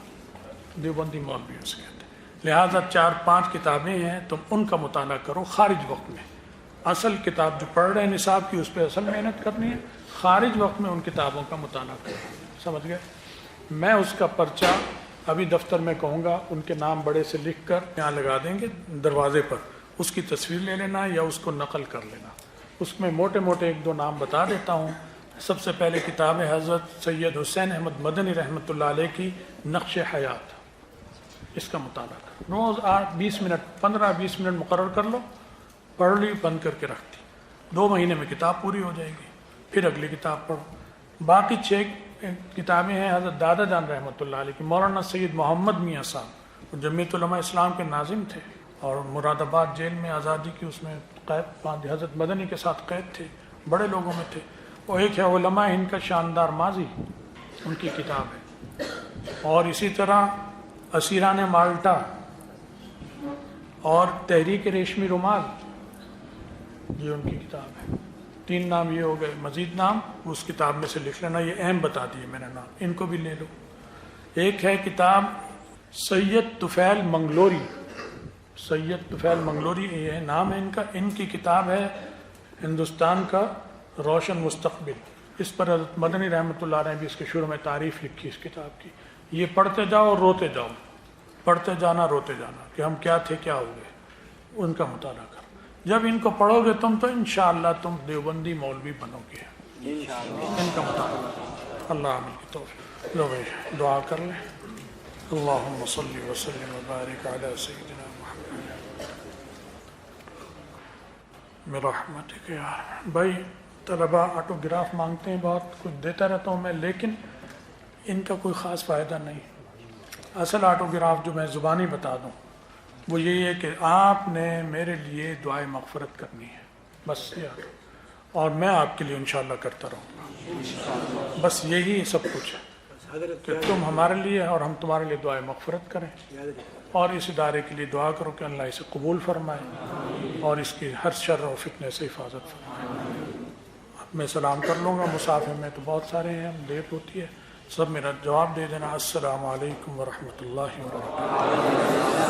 دیوبندی مولوی اسے کہتے ہیں. لہٰذا 4-5 کتابیں ہیں، تم ان کا مطالعہ کرو خارج وقت میں. اصل کتاب جو پڑھ رہے ہیں نصاب کی، اس پہ اصل محنت کرنی ہے. خارج وقت میں ان کتابوں کا مطالعہ کرو. سمجھ گئے؟ میں اس کا پرچہ ابھی دفتر میں کہوں گا، ان کے نام بڑے سے لکھ کر یہاں لگا دیں گے دروازے پر. اس کی تصویر لے لینا یا اس کو نقل کر لینا. اس میں موٹے موٹے 1-2 نام بتا دیتا ہوں. سب سے پہلے کتاب ہے حضرت سید حسین احمد مدنی رحمۃ اللہ علیہ کی نقش حیات. اس کا مطالعہ کرو. روز 20 منٹ 15-20 منٹ مقرر کر لو، پڑھ لی، بند کر کے رکھ دی. 2 مہینے میں کتاب پوری ہو جائے گی. پھر اگلی کتاب پڑھو. باقی 6 کتابیں ہیں حضرت دادا جان رحمۃ اللہ علیہ کی. مولانا سید محمد میاں صاحب جمعیت علماء اسلام کے ناظم تھے اور مراد آباد جیل میں آزادی کی اس میں قید، حضرت مدنی کے ساتھ قید تھے، بڑے لوگوں میں تھے. وہ ایک ہے علماء ہند کا شاندار ماضی، ان کی کتاب ہے. اور اسی طرح اسیران مالٹا اور تحریک ریشمی رومال، یہ ان کی کتاب ہے. 3 نام یہ ہو گئے. مزید نام اس کتاب میں سے لکھ لینا، یہ اہم بتا دیے میں نے نام، ان کو بھی لے لو. ایک ہے کتاب سید طفیل منگلوری، سید طفیل منگلوری یہ نام ہے ان کا. ان کی کتاب ہے ہندوستان کا روشن مستقبل. اس پر حضرت مدنی رحمۃ اللہ علیہ نے بھی اس کے شروع میں تعریف لکھی اس کتاب کی. یہ پڑھتے جاؤ اور روتے جاؤ، پڑھتے جانا روتے جانا کہ ہم کیا تھے کیا ہو گئے. ان کا مطالعہ کرو. جب ان کو پڑھو گے تم تو انشاءاللہ تم دیوبندی مولوی بنو گے. ان کا مطالعہ کرو. اللہ عامل کی توفیق. لو بھائی دعا کر لیں. اللہم صلی وسلم وبارک علی سیدنا محمد برحمتک یا ارحم. بھائی طلباء آٹوگراف مانگتے ہیں، بہت کچھ دیتا رہتا ہوں میں، لیکن ان کا کوئی خاص فائدہ نہیں. اصل آٹوگراف جو میں زبانی بتا دوں وہ یہی ہے کہ آپ نے میرے لیے دعائے مغفرت کرنی ہے، بس یہ، اور میں آپ کے لیے انشاءاللہ کرتا رہوں گا. بس یہی سب کچھ ہے کہ تم ہمارے لیے اور ہم تمہارے لیے دعائے مغفرت کریں، اور اس ادارے کے لیے دعا کرو کہ اللہ اسے قبول فرمائے اور اس کی ہر شر و فتنے سے حفاظت فرمائے. میں سلام کر لوں گا. مسافر میں تو بہت سارے ہیں، لیٹ ہوتی ہے، سب میرا جواب دے دینا. السلام علیکم ورحمۃ اللہ وبرکاتہ.